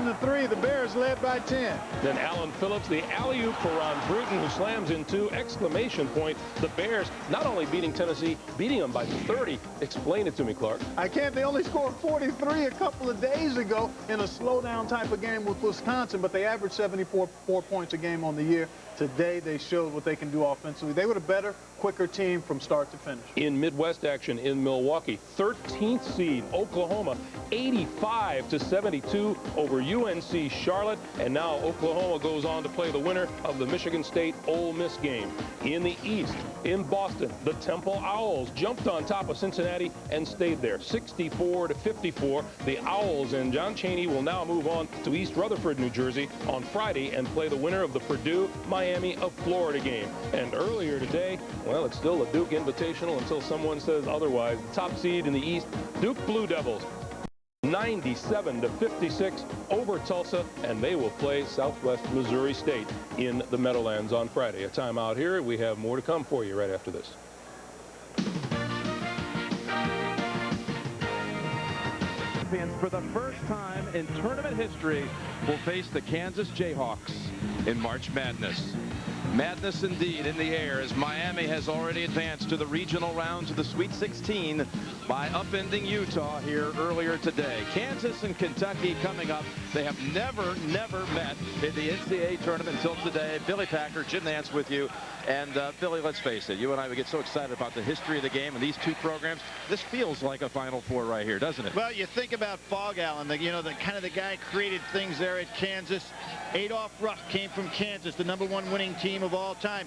the three. The Bears led by 10. Then Allen Phillips, the alley-oop for Ron Bruton, who slams in 2, exclamation point. The Bears not only beating Tennessee, beating them by 30. Explain it to me, Clark. I can't. They only scored 43 a couple of days ago in a slow-down type of game with Wisconsin, but they averaged 74 points a game on the year. Today, they showed what they can do offensively. They were the better, quicker team from start to finish. In Midwest action in Milwaukee, 13th seed Oklahoma, 85-72 over UNC Charlotte. And now Oklahoma goes on to play the winner of the Michigan State Ole Miss game. In the East, in Boston, the Temple Owls jumped on top of Cincinnati and stayed there, 64-54. The Owls and John Chaney will now move on to East Rutherford, New Jersey on Friday and play the winner of the Purdue, Miami of Florida game. And earlier today, well, it's still a Duke Invitational until someone says otherwise. The top seed in the East, Duke Blue Devils, 97-56 over Tulsa, and they will play Southwest Missouri State in the Meadowlands on Friday. A timeout here. We have more to come for you right after this. For the first time in tournament history will face the Kansas Jayhawks in March Madness. Madness indeed in the air as Miami has already advanced to the regional rounds of the Sweet 16 by upending Utah here earlier today. Kansas and Kentucky coming up. They have never met in the NCAA tournament until today. Billy Packer, Jim Nance with you. And Billy, let's face it, you and I would get so excited about the history of the game and these two programs. This feels like a Final Four right here, doesn't it? Well, you think about Fog Allen, the kind of the guy created things there at Kansas. Adolph Rupp came from Kansas, the #1 winning team of all time.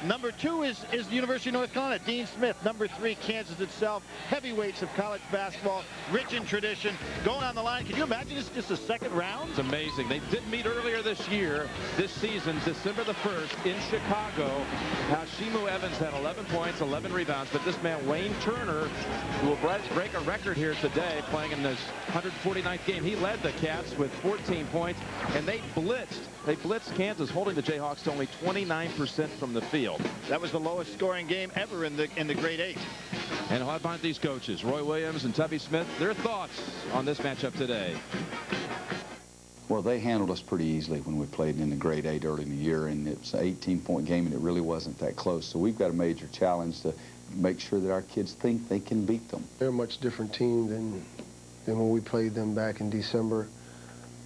Number 2 is the University of North Carolina, Dean Smith. Number 3, Kansas itself. Heavyweights of college basketball, rich in tradition. Going on the line, can you imagine this is just the second round? It's amazing. They did meet earlier this season, December the 1st in Chicago. Hashimu Evans had 11 points, 11 rebounds, but this man, Wayne Turner, who will break a record here today, playing in this 149th game. He led the Cats with 14 points, and they blitzed Kansas, holding the Jayhawks to only 29% from the field. That was the lowest scoring game ever in the Grade 8. And how about these coaches, Roy Williams and Tubby Smith, their thoughts on this matchup today? Well, they handled us pretty easily when we played in the Grade 8 early in the year, and it was an 18-point game, and it really wasn't that close. So we've got a major challenge to make sure that our kids think they can beat them. They're a much different team than when we played them back in December.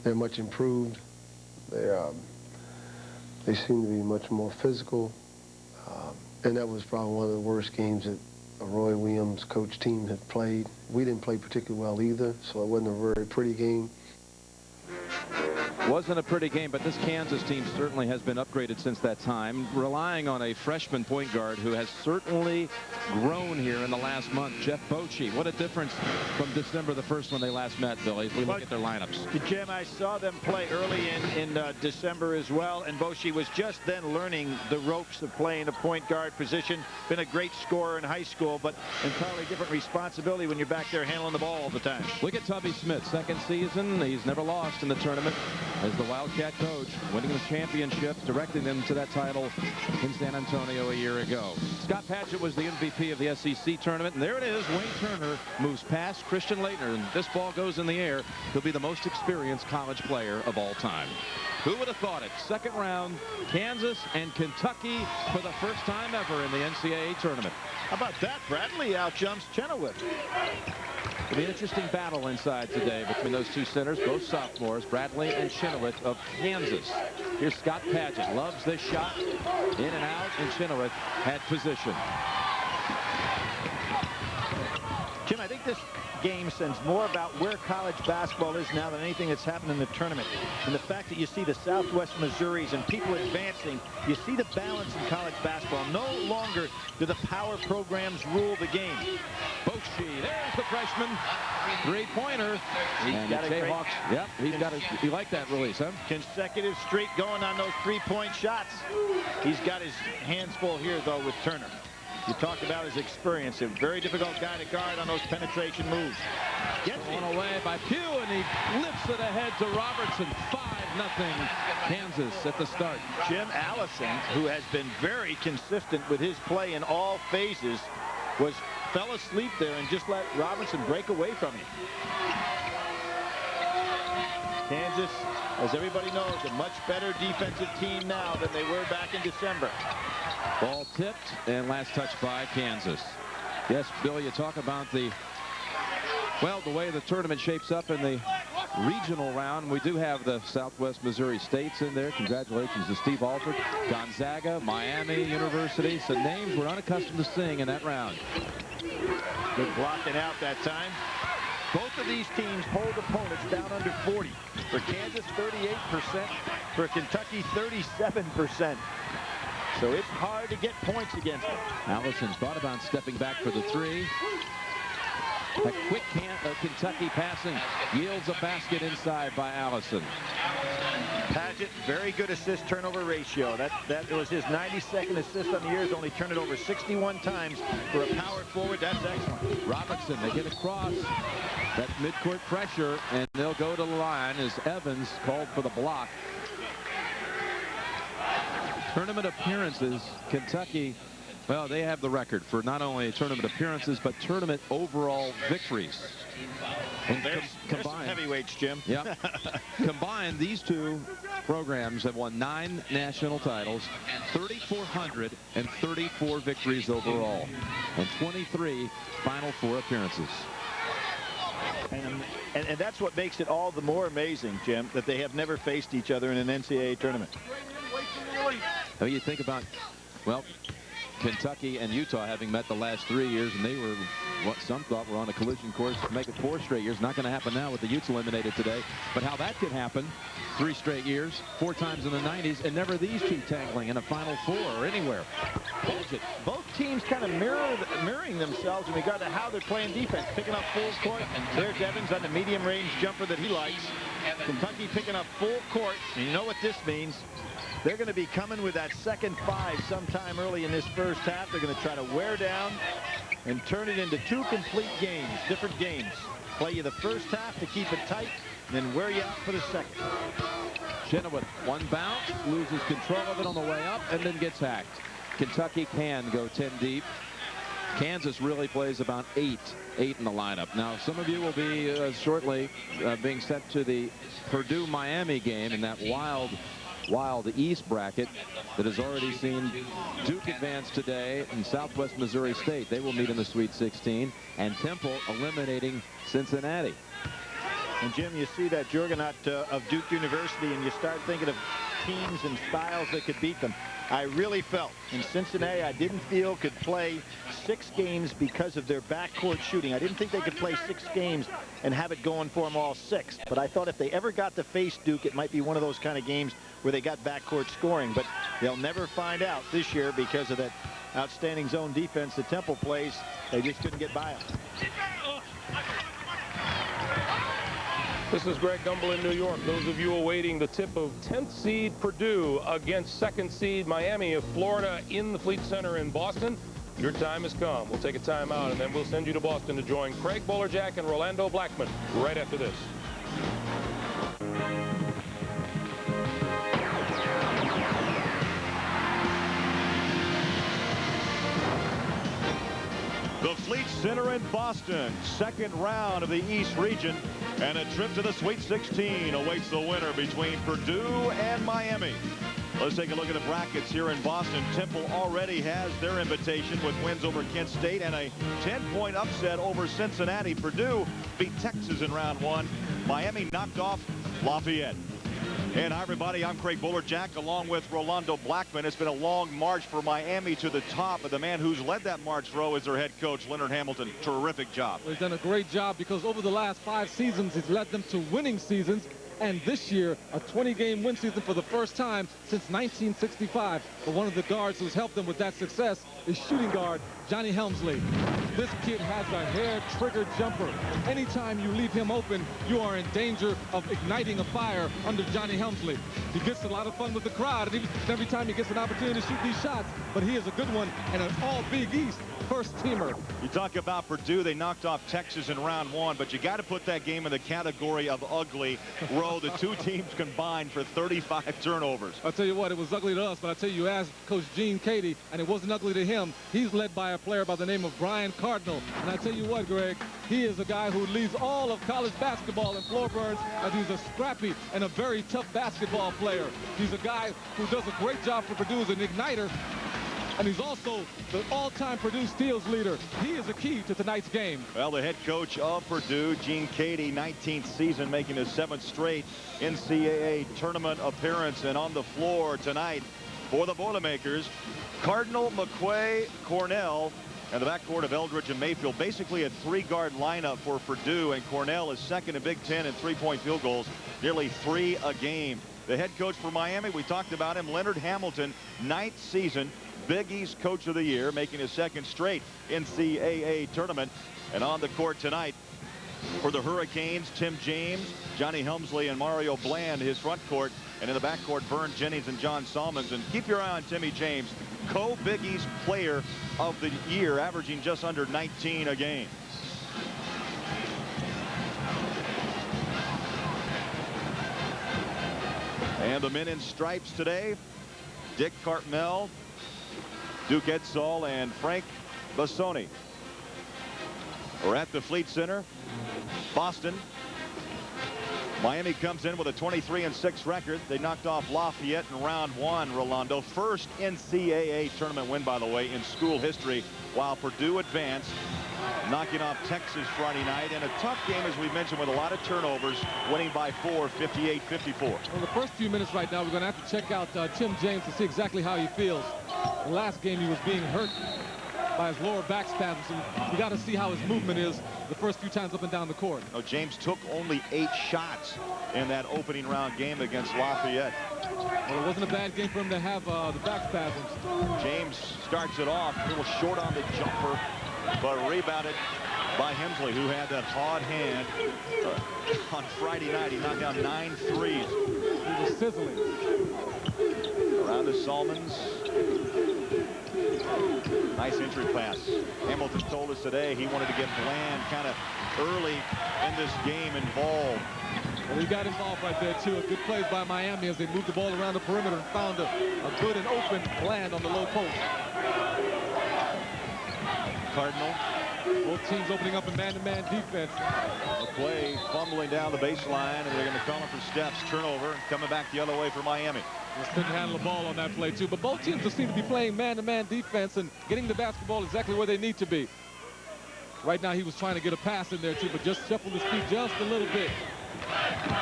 They're much improved. They seem to be much more physical, and that was probably one of the worst games that a Roy Williams coach team had played. We didn't play particularly well either, so it wasn't a very pretty game. Wasn't a pretty game, but this Kansas team certainly has been upgraded since that time, relying on a freshman point guard who has certainly grown here in the last month, Jeff Bochy. What a difference from December the 1st when they last met, Billy, if we look at their lineups. Jim, I saw them play early in December as well, and Bochy was just then learning the ropes of playing a point guard position. Been a great scorer in high school, but entirely different responsibility when you're back there handling the ball all the time. Look at Tubby Smith, second season. He's never lost in the tournament as the Wildcat coach, winning the championship, directing them to that title in San Antonio a year ago. Scott Padgett was the MVP of the SEC tournament, and there it is. Wayne Turner moves past Christian Laettner, and this ball goes in the air. He'll be the most experienced college player of all time. Who would have thought it? Second round, Kansas and Kentucky for the first time ever in the NCAA tournament. How about that? Bradley outjumps Chenoweth. It'll be an interesting battle inside today between those two centers, both sophomores, Bradley and Chenoweth of Kansas. Here's Scott Padgett, loves this shot, in and out, and Chenoweth had position. Jim, I think this game sends more about where college basketball is now than anything that's happened in the tournament. And the fact that you see the Southwest Missouris and people advancing, you see the balance in college basketball. No longer do the power programs rule the game. Bochy, there's the freshman. Three-pointer. And the Jayhawks, yep, he liked that release, huh? Consecutive streak going on those three-point shots. He's got his hands full here, though, with Turner. You talked about his experience. A very difficult guy to guard on those penetration moves. Gets one away by Pugh, and he lifts it ahead to Robertson. 5-0 Kansas at the start. Jim Allison, who has been very consistent with his play in all phases, fell asleep there and just let Robertson break away from him. Kansas as everybody knows, a much better defensive team now than they were back in December. Ball tipped and last touch by Kansas. Yes, Bill, you talk about the way the tournament shapes up in the regional round. We do have the Southwest Missouri States in there. Congratulations to Steve Alford, Gonzaga, Miami University. Some names we're unaccustomed to seeing in that round. Good blocking out that time. Both of these teams hold opponents down under 40. For Kansas, 38%. For Kentucky, 37%. So it's hard to get points against them. Allison thought about stepping back for the three. A quick Kentucky passing yields a basket inside by Allison. Paget, very good assist turnover ratio. That was his 92nd assist on the year. He's only turned it over 61 times for a power forward. That's excellent. Robinson, they get across that midcourt pressure, and they'll go to the line as Evans called for the block. Tournament appearances, Kentucky, well, they have the record for not only tournament appearances, but tournament overall victories. And there's some heavyweights, Jim. Yeah. Combined, these two programs have won 9 national titles, 3,434 victories overall, and 23 Final Four appearances. And that's what makes it all the more amazing, Jim, that they have never faced each other in an NCAA tournament. I mean, you think about, well, Kentucky and Utah having met the last 3 years, and they were what some thought were on a collision course to make it 4 straight years. Not going to happen now with the Utes eliminated today. But how that could happen, 3 straight years, 4 times in the 90s, and never these two tangling in a Final Four or anywhere. Both teams kind of mirroring themselves in regard to how they're playing defense, picking up full court. And there's Evans on the medium range jumper that he likes. Kentucky picking up full court. And you know what this means? They're going to be coming with that second 5 sometime early in this first half. They're going to try to wear down and turn it into 2 complete games, different games. Play you the first half to keep it tight, and then wear you out for the second. Chenoweth, one bounce, loses control of it on the way up, and then gets hacked. Kentucky can go 10 deep. Kansas really plays about 8 in the lineup. Now, some of you will be shortly being sent to the Purdue-Miami game in that wild East bracket that has already seen Duke advance today and Southwest Missouri State. They will meet in the Sweet 16, and Temple eliminating Cincinnati. And Jim, you see that juggernaut of Duke University, and you start thinking of teams and styles that could beat them. I really felt in Cincinnati, I didn't feel could play 6 games because of their backcourt shooting. I didn't think they could play 6 games and have it going for them all 6. But I thought if they ever got to face Duke, it might be one of those kind of games where they got backcourt scoring. But they'll never find out this year because of that outstanding zone defense that Temple plays. They just couldn't get by them. This is Greg Gumbel in New York. Those of you awaiting the tip of 10th seed Purdue against 2nd seed Miami of Florida in the Fleet Center in Boston, your time has come. We'll take a timeout, and then we'll send you to Boston to join Craig Boilerjack and Rolando Blackman right after this. The Fleet Center in Boston, 2nd round of the East region, and a trip to the Sweet 16 awaits the winner between Purdue and Miami. Let's take a look at the brackets here in Boston. Temple already has their invitation with wins over Kent State and a 10-point upset over Cincinnati. Purdue beat Texas in round 1. Miami knocked off Lafayette. And hi, everybody. I'm Craig Boilerjack along with Rolando Blackman. It's been a long march for Miami to the top, but the man who's led that march, though, is their head coach, Leonard Hamilton. Terrific job. Well, he's done a great job because over the last 5 seasons, he's led them to winning seasons. And this year, a 20-game win season for the first time since 1965. But one of the guards who's helped them with that success is shooting guard Johnny Helmsley. This kid has a hair-trigger jumper. Anytime you leave him open, you are in danger of igniting a fire under Johnny Helmsley. He gets a lot of fun with the crowd, and every time he gets an opportunity to shoot these shots. But he is a good one, and an all Big East. first-teamer. You talk about Purdue, they knocked off Texas in round 1, but you got to put that game in the category of ugly. Rowe, the two teams combined for 35 turnovers. I'll tell you what, it was ugly to us, but I tell you ask Coach Gene Cady, and it wasn't ugly to him. He's led by a player by the name of Brian Cardinal. And I tell you what, Greg, he is a guy who leads all of college basketball in floor burns, as he's a scrappy and a very tough basketball player. He's a guy who does a great job for Purdue as an igniter, and he's also the all-time Purdue steals leader. He is a key to tonight's game. Well, the head coach of Purdue, Gene Cady, 19th season, making his 7th straight NCAA tournament appearance. And on the floor tonight for the Boilermakers, Cardinal, McQuay, Cornell, and the backcourt of Eldridge and Mayfield. Basically a 3-guard lineup for Purdue, and Cornell is second in Big Ten in 3-point field goals, nearly 3 a game. The head coach for Miami, we talked about him, Leonard Hamilton, 9th season, Big East Coach of the Year, making his 2nd straight NCAA tournament. And on the court tonight for the Hurricanes, Tim James, Johnny Helmsley, and Mario Bland, his front court. And in the backcourt, Vern Jennings and John Salmons. And keep your eye on Timmy James, co-Big East Player of the Year, averaging just under 19 a game. And the men in stripes today, Dick Cartmel, Duke Edsall, and Frank Bassoni. We're at the Fleet Center, Boston. Miami comes in with a 23-6 record. They knocked off Lafayette in round 1, Rolando. First NCAA tournament win, by the way, in school history, while Purdue advanced, knocking off Texas Friday night. And a tough game, as we mentioned, with a lot of turnovers, winning by 4, 58-54. Well, the first few minutes right now, we're going to have to check out Tim James to see exactly how he feels. The last game, he was being hurt by his lower back spasms. So you got to see how his movement is the first few times up and down the court. No, James took only 8 shots in that opening round game against Lafayette. Well, it wasn't a bad game for him to have the back spasms. James starts it off a little short on the jumper, but rebounded by Hemsley, who had that hard hand on Friday night. He knocked down 9 threes. He was sizzling. Around to Salmons. Nice entry pass. Hamilton told us today he wanted to get Bland kind of early in this game involved. Well, he got involved right there, too. A good plays by Miami as they moved the ball around the perimeter and found a good and open Bland on the low post. Cardinal. Both teams opening up in man-to-man defense. McQuay fumbling down the baseline, and they're going to call him for steps. Turnover, coming back the other way for Miami. Just couldn't handle the ball on that play, too. But both teams just seem to be playing man-to-man defense and getting the basketball exactly where they need to be. Right now, he was trying to get a pass in there, too, but just shuffled his feet just a little bit.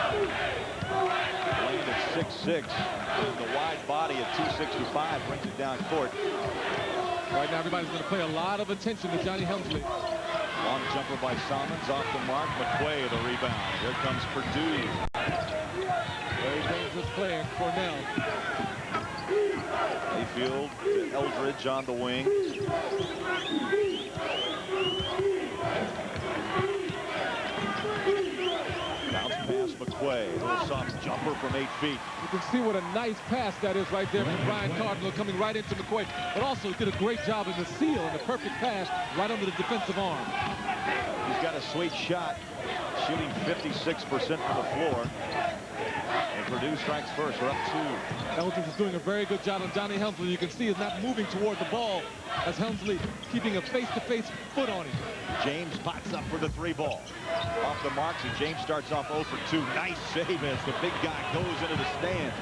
Bland at 6'6", the wide body at 265 brings it down court. Right now, everybody's going to pay a lot of attention to Johnny Helmsley. Long jumper by Salmons, off the mark. McQuay the rebound. Here comes Purdue. Very dangerous play in Cornell. Mayfield to Eldridge on the wing. Bounce pass McQuay. A little soft jumper from 8 feet. You can see what a nice pass that is right there from Brian Cardinal coming right into McQuay. But also did a great job in the seal and the perfect pass right under the defensive arm. He's got a sweet shot, shooting 56% from the floor. And Purdue strikes first. We're up 2. Hamilton is doing a very good job on Johnny Helmsley. You can see he's not moving toward the ball as Helmsley keeping a face-to-face foot on him. James pots up for the 3 ball. Off the marks, and James starts off 0 for 2. Nice save as the big guy goes into the stand.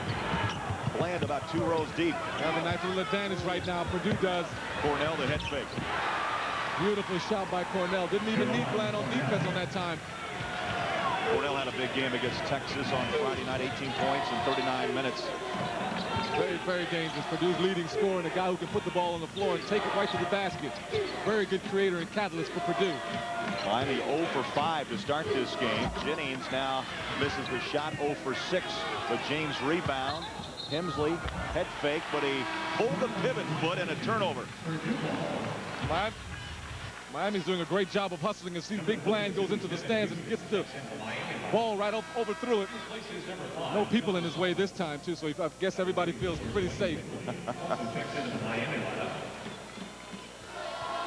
Bland about 2 rows deep. They have a nice little advantage right now. Purdue does. Cornell the head fake. Beautiful shot by Cornell. Didn't even need Bland on defense on that time. Cornell had a big game against Texas on Friday night, 18 points in 39 minutes. Very, very dangerous. Purdue's leading scorer and a guy who can put the ball on the floor and take it right to the basket. Very good creator and catalyst for Purdue. Miami 0 for 5 to start this game. Jennings now misses the shot, 0 for 6. But James rebound. Hemsley head fake, but he pulled the pivot foot and a turnover. Miami's doing a great job of hustling. As Big Bland goes into the stands and gets the ball right over through it. No people in his way this time, too, so I guess everybody feels pretty safe.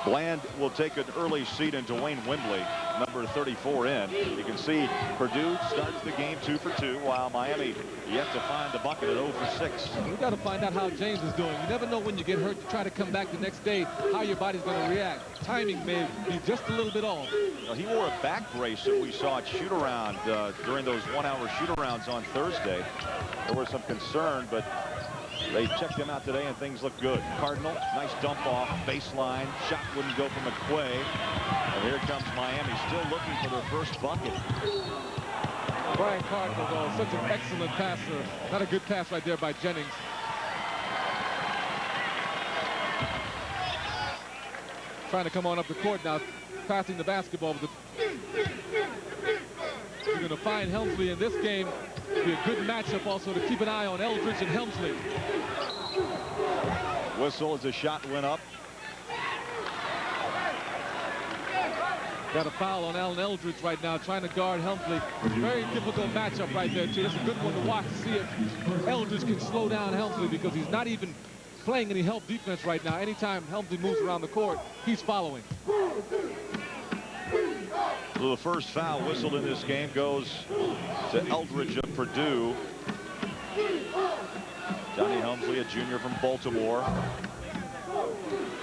Bland will take an early seat in Dwayne Wembley, number 34 in. You can see Purdue starts the game 2 for 2, while Miami yet to find the bucket at 0 for 6. We got to find out how James is doing. You never know when you get hurt. You try to come back the next day, how your body's going to react. Timing may be just a little bit off. Now, he wore a back brace that we saw at shoot-around during those 1-hour shoot-arounds on Thursday. There was some concern, but they checked him out today and things look good. Cardinal, nice dump off, baseline. Shot wouldn't go for McQuay. And here comes Miami, still looking for their first bucket. Brian Cardinal, though, such an excellent passer. Not a good pass right there by Jennings. Trying to come on up the court now, passing the basketball. You're going to find Helmsley in this game. It'll be a good matchup also to keep an eye on Eldridge and Helmsley. Whistle as the shot went up. Got a foul on Allen Eldridge right now, trying to guard Helmsley. Very difficult matchup right there, too. That's a good one to watch to see if Eldridge can slow down Helmsley, because he's not even playing any help defense right now. Anytime Helmsley moves around the court, he's following. So the first foul whistled in this game goes to Eldridge of Purdue. Johnny Helmsley, a junior from Baltimore.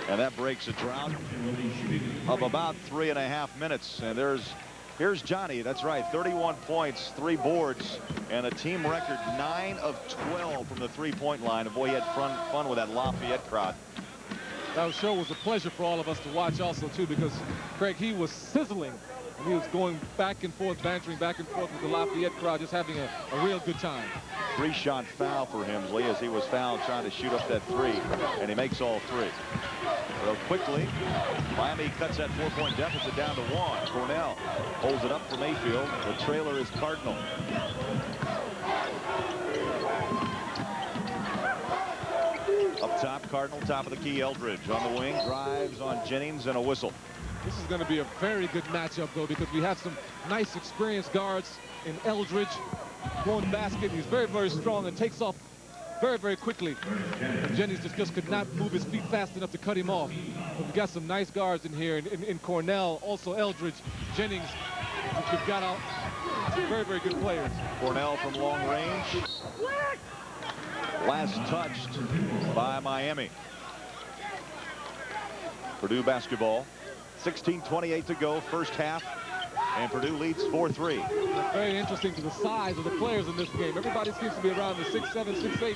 And that breaks a drought of about 3.5 minutes. And here's Johnny. That's right, 31 points, 3 boards, and a team record 9 of 12 from the three-point line. And boy, he had fun with that Lafayette crowd. That sure was a pleasure for all of us to watch also, too, because, Craig, he was sizzling. And he was going back and forth, bantering back and forth with the Lafayette crowd, just having a real good time. 3-shot foul for Helmsley as he was fouled trying to shoot up that 3, and he makes all 3. So quickly, Miami cuts that 4-point deficit down to 1. Cornell holds it up for Mayfield. The trailer is Cardinal. Up top, Cardinal, top of the key, Eldridge. On the wing, drives on Jennings, and a whistle. This is going to be a very good matchup, though, because we have some nice experienced guards in Eldridge. Going basket, he's very, very strong and takes off very, very quickly. And Jennings just could not move his feet fast enough to cut him off. But we've got some nice guards in here. In Cornell, also Eldridge, Jennings. We've got out very, very good players. Cornell from long range. Last touched by Miami. Purdue basketball. 16:28 to go, first half, and Purdue leads 4-3. Very interesting to the size of the players in this game. Everybody seems to be around the 6'7", 6'8",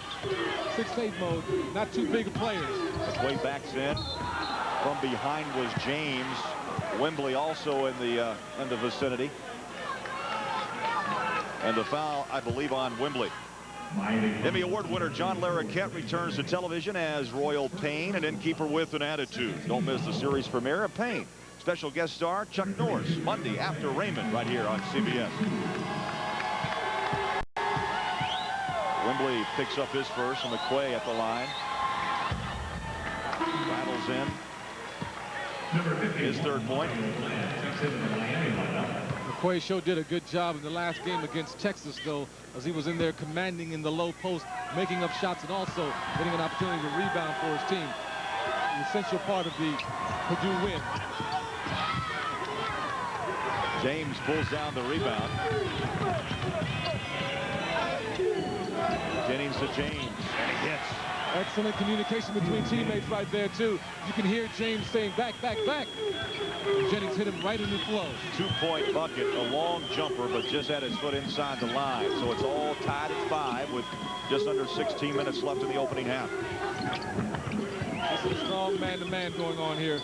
6'8" mode. Not too big of players. McQuay backs in. From behind was James. Wembley also in the vicinity. And the foul, I believe, on Wembley. Emmy Award winner John Larroquette returns to television as Royal Payne, an innkeeper with an attitude. Don't miss the series premiere of Payne. Special guest star Chuck Norris, Monday after Raymond, right here on CBS. Wembley picks up his first, and McQuay at the line. Rattles in his 3rd point. McQuay sure did a good job in the last game against Texas, though, as he was in there commanding in the low post, making up shots, and also getting an opportunity to rebound for his team. An essential part of the Purdue win. James pulls down the rebound. Jennings to James, and he hits. Excellent communication between teammates right there, too. You can hear James saying, back, back, back. And Jennings hit him right in the flow. 2-point bucket, a long jumper, but just had his foot inside the line. So it's all tied at 5 with just under 16 minutes left in the opening half. This is a strong man-to-man going on here.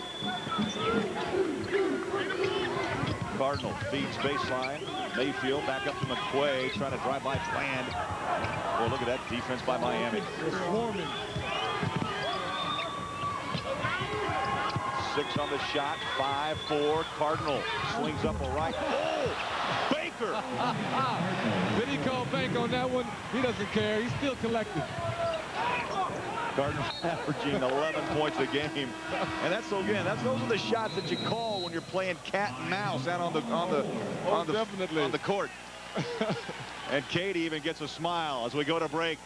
Cardinal feeds baseline. Mayfield back up to McQuay, trying to drive by Bland. Well, look at that defense by Miami. They're swarming. 6 on the shot, 5-4. Cardinal swings up a right. Oh, Baker! Did he call bank on that one? He doesn't care. He's still collected. Cardinals averaging 11 points a game, and those are the shots that you call when you're playing cat and mouse out on the court. And Katie even gets a smile as we go to break.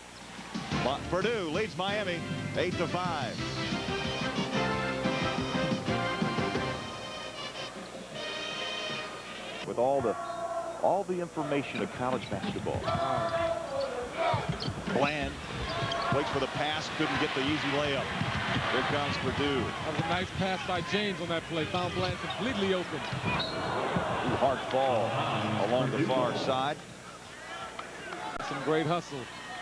Purdue leads Miami 8-5. all the information of college basketball. Bland waits for the pass, couldn't get the easy layup. Here comes Purdue. That was a nice pass by James on that play. Found Bland completely open. Ooh, hard fall along the far side. Some great hustle.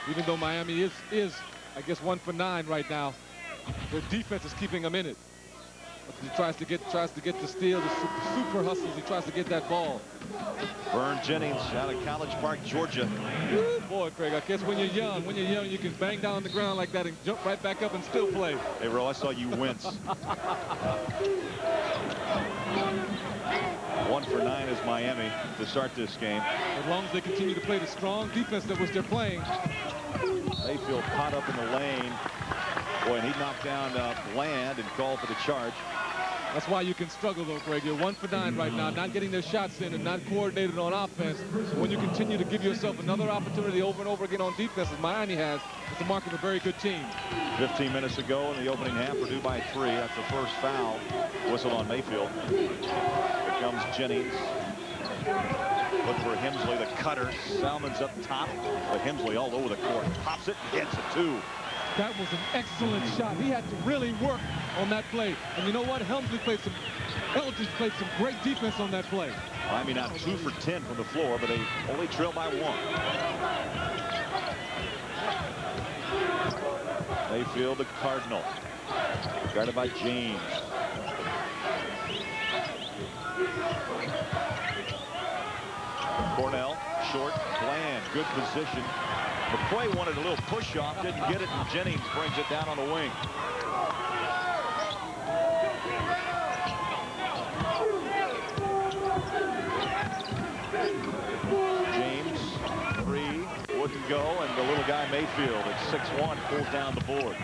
Even though Miami is I guess 1 for 9 right now, their defense is keeping them in it. He tries to get the steal, the super hustles. He tries to get that ball. Vern Jennings out of College Park, Georgia. Woo, boy, Craig, I guess when you're young, you can bang down on the ground like that and jump right back up and still play. Hey, Ro, I saw you wince. 1 for 9 is Miami to start this game. As long as they continue to play the strong defense that which they're playing. Mayfield caught up in the lane. Boy, and he knocked down Bland and called for the charge. That's why you can struggle, though, Greg. You're 1 for 9 right now, not getting their shots in and not coordinated on offense. When you continue to give yourself another opportunity over and over again on defense, as Miami has, it's the mark of a very good team. 15 minutes ago in the opening half, Purdue by 3. That's the first foul. Whistle on Mayfield. Here comes Jennings. Looking for Hemsley, the cutter. Salmon's up top, but Hemsley all over the court. Pops it, gets it, 2. That was an excellent shot. He had to really work on that play. And you know what? Eldridge played some great defense on that play. Miami now 2 for 10 from the floor, but they only trail by 1. Mayfield, the Cardinal. Guarded by James. Cornell, short, Bland, good position. McQuay wanted a little push-off, didn't get it, and Jennings brings it down on the wing. James, 3, wouldn't go, and the little guy Mayfield at 6'1" pulls down the board.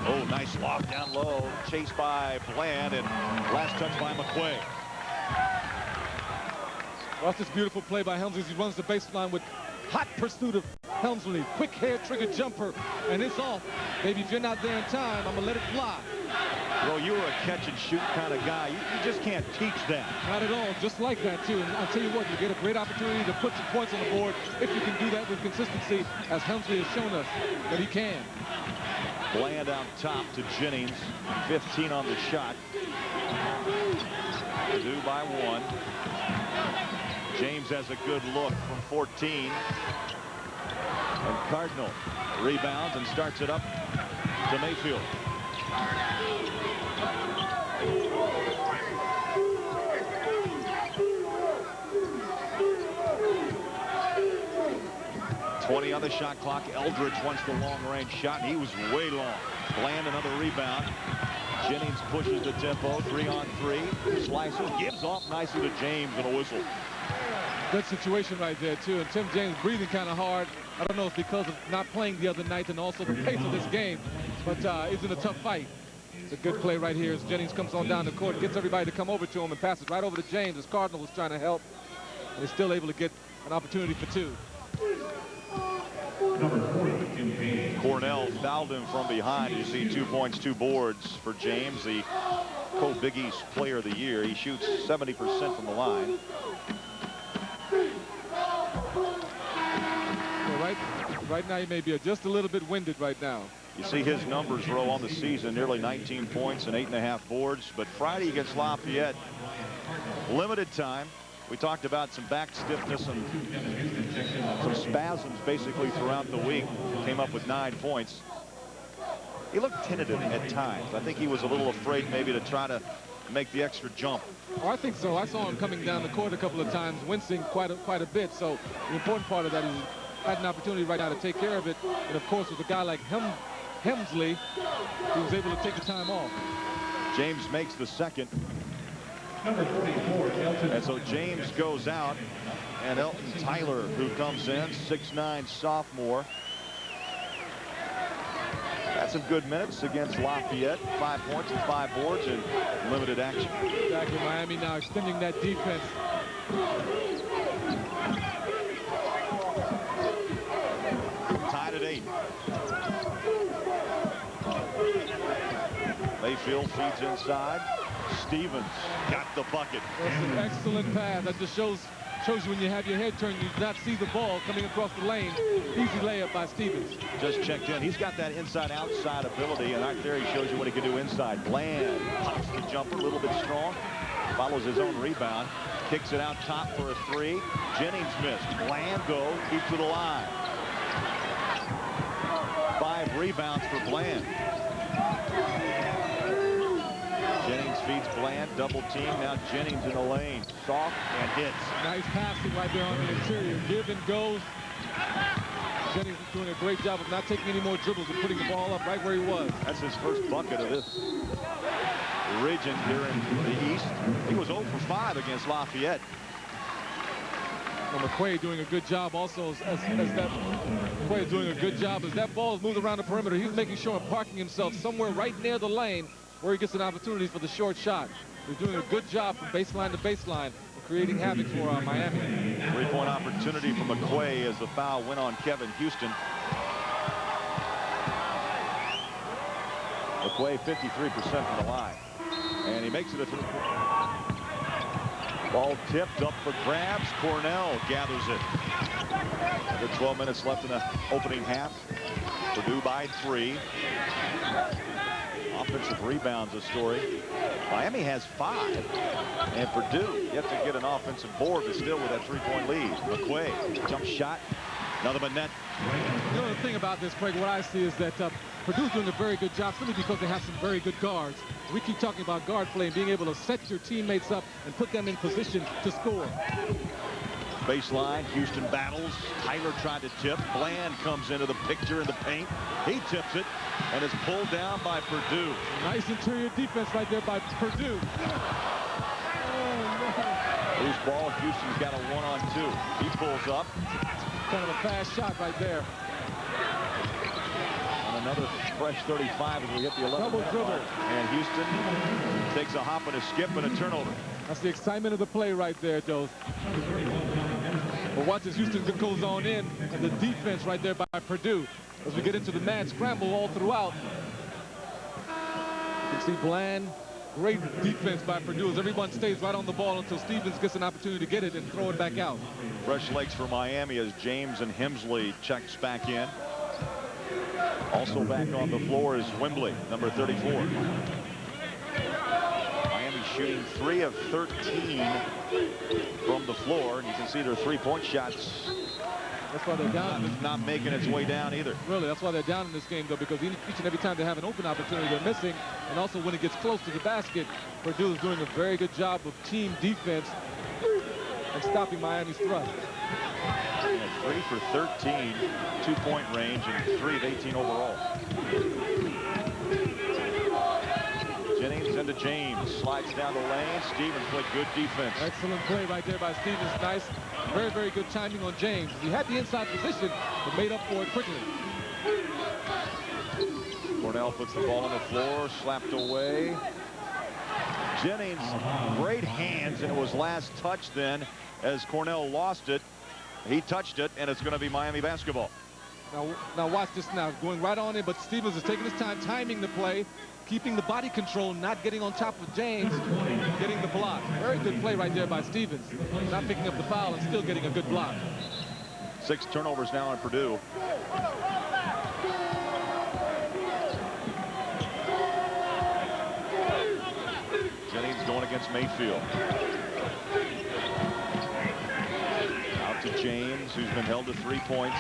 Oh, nice lob down low, chased by Bland, and last touch by McQuay. Watch this beautiful play by Helmsley. He runs the baseline with hot pursuit of Helmsley. Quick hair trigger jumper, and it's off. Baby, if you're not there in time, I'm going to let it fly. Well, you were a catch-and-shoot kind of guy. You just can't teach that. Not at all. Just like that, too. And I'll tell you what, you get a great opportunity to put some points on the board if you can do that with consistency, as Helmsley has shown us that he can. Bland out top to Jennings. 15 on the shot. Purdue by 1. James has a good look from 14. And Cardinal rebounds and starts it up to Mayfield. .20 on the shot clock. Eldridge wants the long-range shot, and he was way long. Bland another rebound. Jennings pushes the tempo. 3-on-3. Slices. Gives off nicely to James and a whistle. Good situation right there, too. And Tim James breathing kind of hard. I don't know if it's because of not playing the other night and also the pace of this game, but it's in a tough fight. It's a good play right here as Jennings comes on down the court, gets everybody to come over to him and passes right over to James as Cardinal was trying to help. And he's still able to get an opportunity for 2. Cornell fouled him from behind. You see 2 points, 2 boards for James, the Co-Big East Player of the Year. He shoots 70% from the line. Well, right now he may be just a little bit winded right now. You see his numbers row on the season, nearly 19 points and 8.5 boards. But Friday against Lafayette, limited time. We talked about some back stiffness and some spasms basically throughout the week. Came up with 9 points. He looked tentative at times. I think he was a little afraid maybe to try to make the extra jump. Oh, I think so. I saw him coming down the court a couple of times, wincing quite a bit. So the important part of that is he had an opportunity right now to take care of it. And of course, with a guy like Hemsley, he was able to take the time off. James makes the second. And so James goes out, and Elton Tyler, who comes in, 6'9" sophomore. Had some good minutes against Lafayette. 5 points and 5 boards in limited action. Exactly. Miami now extending that defense. Tied at 8. Mayfield feeds inside. Stevens got the bucket. That's an excellent pass. That just shows Shows you when you have your head turned, you do not see the ball coming across the lane. Easy layup by Stevens. Just checked in. He's got that inside-outside ability, and right there he shows you what he can do inside. Bland pops the jumper, a little bit strong. Follows his own rebound. Kicks it out top for a three. Jennings missed. Bland goes, keeps it alive. 5 rebounds for Bland. Jennings feeds Bland, double team. Now Jennings in the lane. Soft and hits. Nice passing right there on the interior. Give and goes. Jennings is doing a great job of not taking any more dribbles and putting the ball up right where he was. That's his first bucket of this region here in the East. He was 0 for 5 against Lafayette. Well, McQuaid doing a good job also as that ball is moved around the perimeter. He's making sure and parking himself somewhere right near the lane where he gets an opportunity for the short shot. He's doing a good job from baseline to baseline of creating havoc for Miami. 3-point opportunity for McQuaid as the foul went on Kevin Houston. McQuaid 53% from the line. And he makes it a 3-point. Ball tipped up for grabs. Cornell gathers it. With 12 minutes left in the opening half. Purdue by 3. Offensive rebounds a story. Miami has 5. And Purdue yet to get an offensive board, but still with that 3-point lead. McQuaid, jump shot. Another but net. The other thing about this, Craig, what I see is that Purdue's doing a very good job simply because they have some very good guards. We keep talking about guard play and being able to set your teammates up and put them in position to score. Baseline, Houston battles. Tyler tried to tip. Bland comes into the picture in the paint. He tips it and is pulled down by Purdue. Nice interior defense right there by Purdue. Loose ball. Houston's got a 1-on-2. He pulls up. Kind of a fast shot right there. And another fresh 35 as we hit the 11th. Double dribble. And Houston takes a hop and a skip and a turnover. That's the excitement of the play right there, Joe. But watch as Houston goes on in, and the defense right there by Purdue. As we get into the man scramble all throughout. You can see Bland. Great defense by Purdue as everyone stays right on the ball until Stevens gets an opportunity to get it and throw it back out. Fresh legs for Miami as James and Hemsley checks back in. Also back on the floor is Wembley, number 34. Miami shooting 3 of 13 from the floor, and you can see their 3-point shots. That's why they're down. It's not making its way down either. Really, that's why they're down in this game, though, because each and every time they have an open opportunity, they're missing. And also when it gets close to the basket, Purdue is doing a very good job of team defense and stopping Miami's thrust. 3 for 13, 2-point range, and 3 of 18 overall. Jennings into James, slides down the lane. Stevens played good defense. Excellent play right there by Stevens. Nice, very, very good timing on James. He had the inside position, but made up for it quickly. Cornell puts the ball on the floor, slapped away. Jennings, great hands, and it was last touch then as Cornell lost it. He touched it, and it's going to be Miami basketball. Now watch this now, going right on in, but Stevens is taking his time, timing the play, keeping the body control, not getting on top of James, getting the block. Very good play right there by Stevens. Not picking up the foul and still getting a good block. 6 turnovers now on Purdue. Jennings going against Mayfield. Out to James, who's been held to 3 points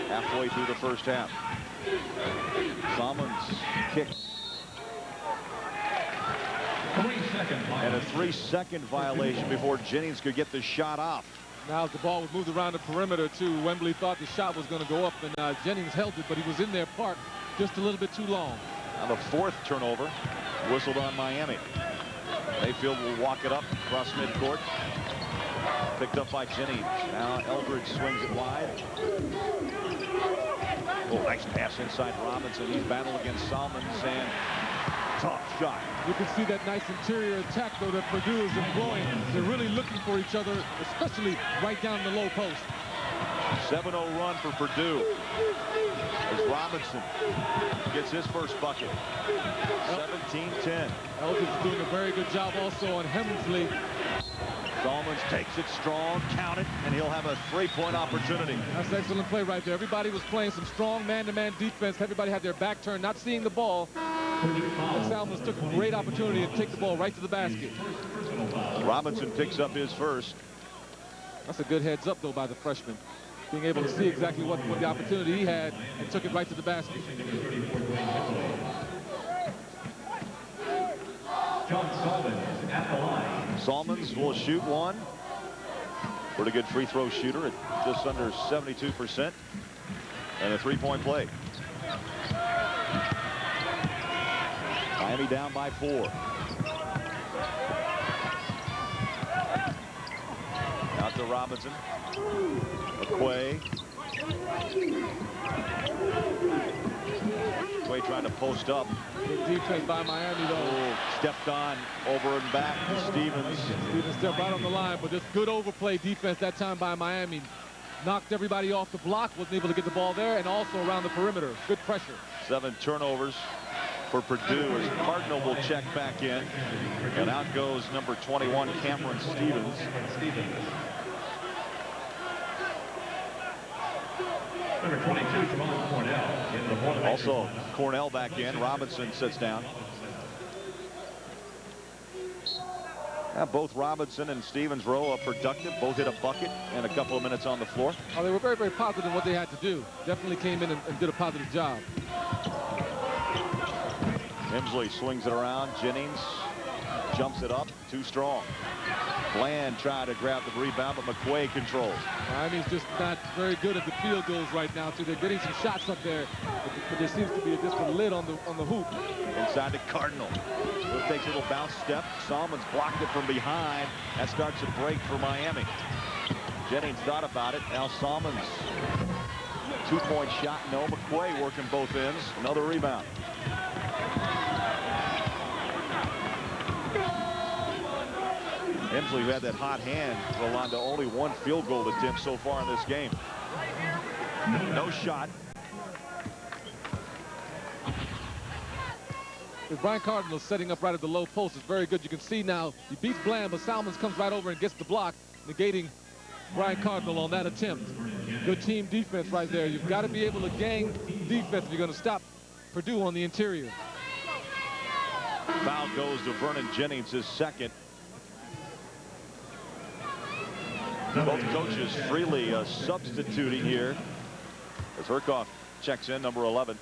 halfway through the first half. Salmon's kick. And a 3-second violation before Jennings could get the shot off. Now as the ball was moved around the perimeter too, Wembley thought the shot was going to go up, and Jennings held it, but he was in there parked just a little bit too long. Now the 4th turnover whistled on Miami. Mayfield will walk it up across midcourt. Picked up by Jennings. Now Eldridge swings it wide. Oh, nice pass inside Robinson. He's battled against Salmons, and tough shot. You can see that nice interior attack, though, that Purdue is employing. They're really looking for each other, especially right down the low post. 7-0 run for Purdue as Robinson gets his first bucket. 17-10. Eldridge is doing a very good job also on Hemsley. Salmons takes it strong, count it, and he'll have a 3-point opportunity. That's an excellent play right there. Everybody was playing some strong man-to-man defense. Everybody had their back turned, not seeing the ball. And Salmons took a great opportunity to take the ball right to the basket. Robinson picks up his first. That's a good heads up, though, by the freshman. Being able to see exactly what the opportunity he had and took it right to the basket. John Salmons at the line. Salmons will shoot one. Pretty good free throw shooter at just under 72%. And a 3-point play. Miami down by 4. Out to Robinson. McQuay. McQuay trying to post up. Good defense by Miami, though. Oh, stepped on over and back to Stevens. Stevens stepped right on the line, but just good overplay defense that time by Miami. Knocked everybody off the block, wasn't able to get the ball there, and also around the perimeter. Good pressure. 7 turnovers for Purdue as Cardinal will check back in. And out goes number 21, Cameron Stevens. Number 22, Jamal Cornell in the Boilermakers. Also, Cornell back in. Robinson sits down. Both Robinson and Stevens row productive. Both hit a bucket and a couple of minutes on the floor. Oh, they were very, very positive in what they had to do. Definitely came in and did a positive job. Emsley swings it around. Jennings jumps it up. Too strong. Bland tried to grab the rebound, but McQuay controls. Miami's just not very good at the field goals right now, so they're getting some shots up there, but there seems to be just a lid on the hoop. Inside the Cardinal. It takes a little bounce step. Salmons blocked it from behind. That starts a break for Miami. Jennings thought about it. Now Salmons. 2-point shot. No. McQuay working both ends. Another rebound. Emsley, who had that hot hand, Rolando, only 1 field goal attempt so far in this game. No shot. Brian Cardinal setting up right at the low post is very good. You can see now he beats Bland, but Salmons comes right over and gets the block, negating Brian Cardinal on that attempt. Good team defense right there. You've got to be able to gang defense if you're going to stop Purdue on the interior. Foul goes to Vernon Jennings, his second. Both coaches freely substituting here as Herkoff checks in, number 11.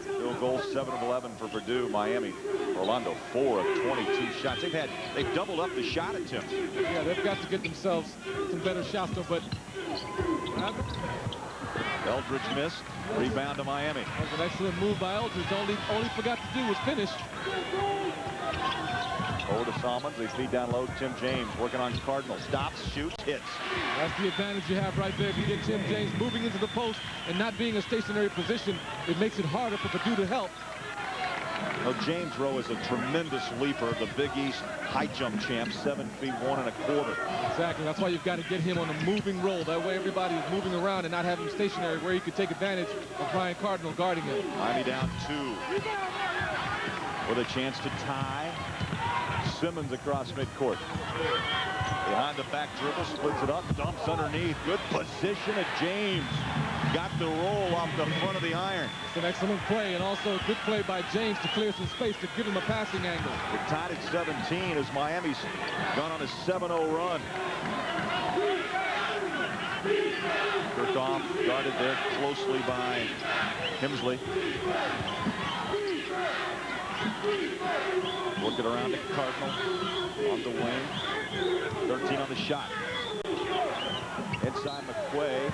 Field goal 7 of 11 for Purdue. Miami, Orlando 4 of 22 shots. They've doubled up the shot attempts. Yeah, they've got to get themselves some better shots though, but Eldridge missed. Rebound to Miami. That was an excellent move by Eldridge. All he forgot to do was finish. Over to Salmons. They feed down low. Tim James working on Cardinal. Stops, shoots, hits. That's the advantage you have right there. If you get Tim James moving into the post and not being a stationary position, it makes it harder for Purdue to help. Now, James Rowe is a tremendous leaper, the Big East high jump champ, 7 feet 1 1/4. Exactly. That's why you've got to get him on a moving roll. That way everybody is moving around and not having him stationary where he could take advantage of Brian Cardinal guarding him. Miami down 2 with a chance to tie. Simmons across midcourt. Behind the back dribble, splits it up, dumps underneath. Good position at James. Got the roll off the front of the iron. It's an excellent play, and also a good play by James to clear some space to give him a passing angle. We're tied at 17 as Miami's gone on a 7-0 run. Herkoff guarded there closely by Hemsley. Work it around to Cardinal on the wing. 13 on the shot. Inside McQuay.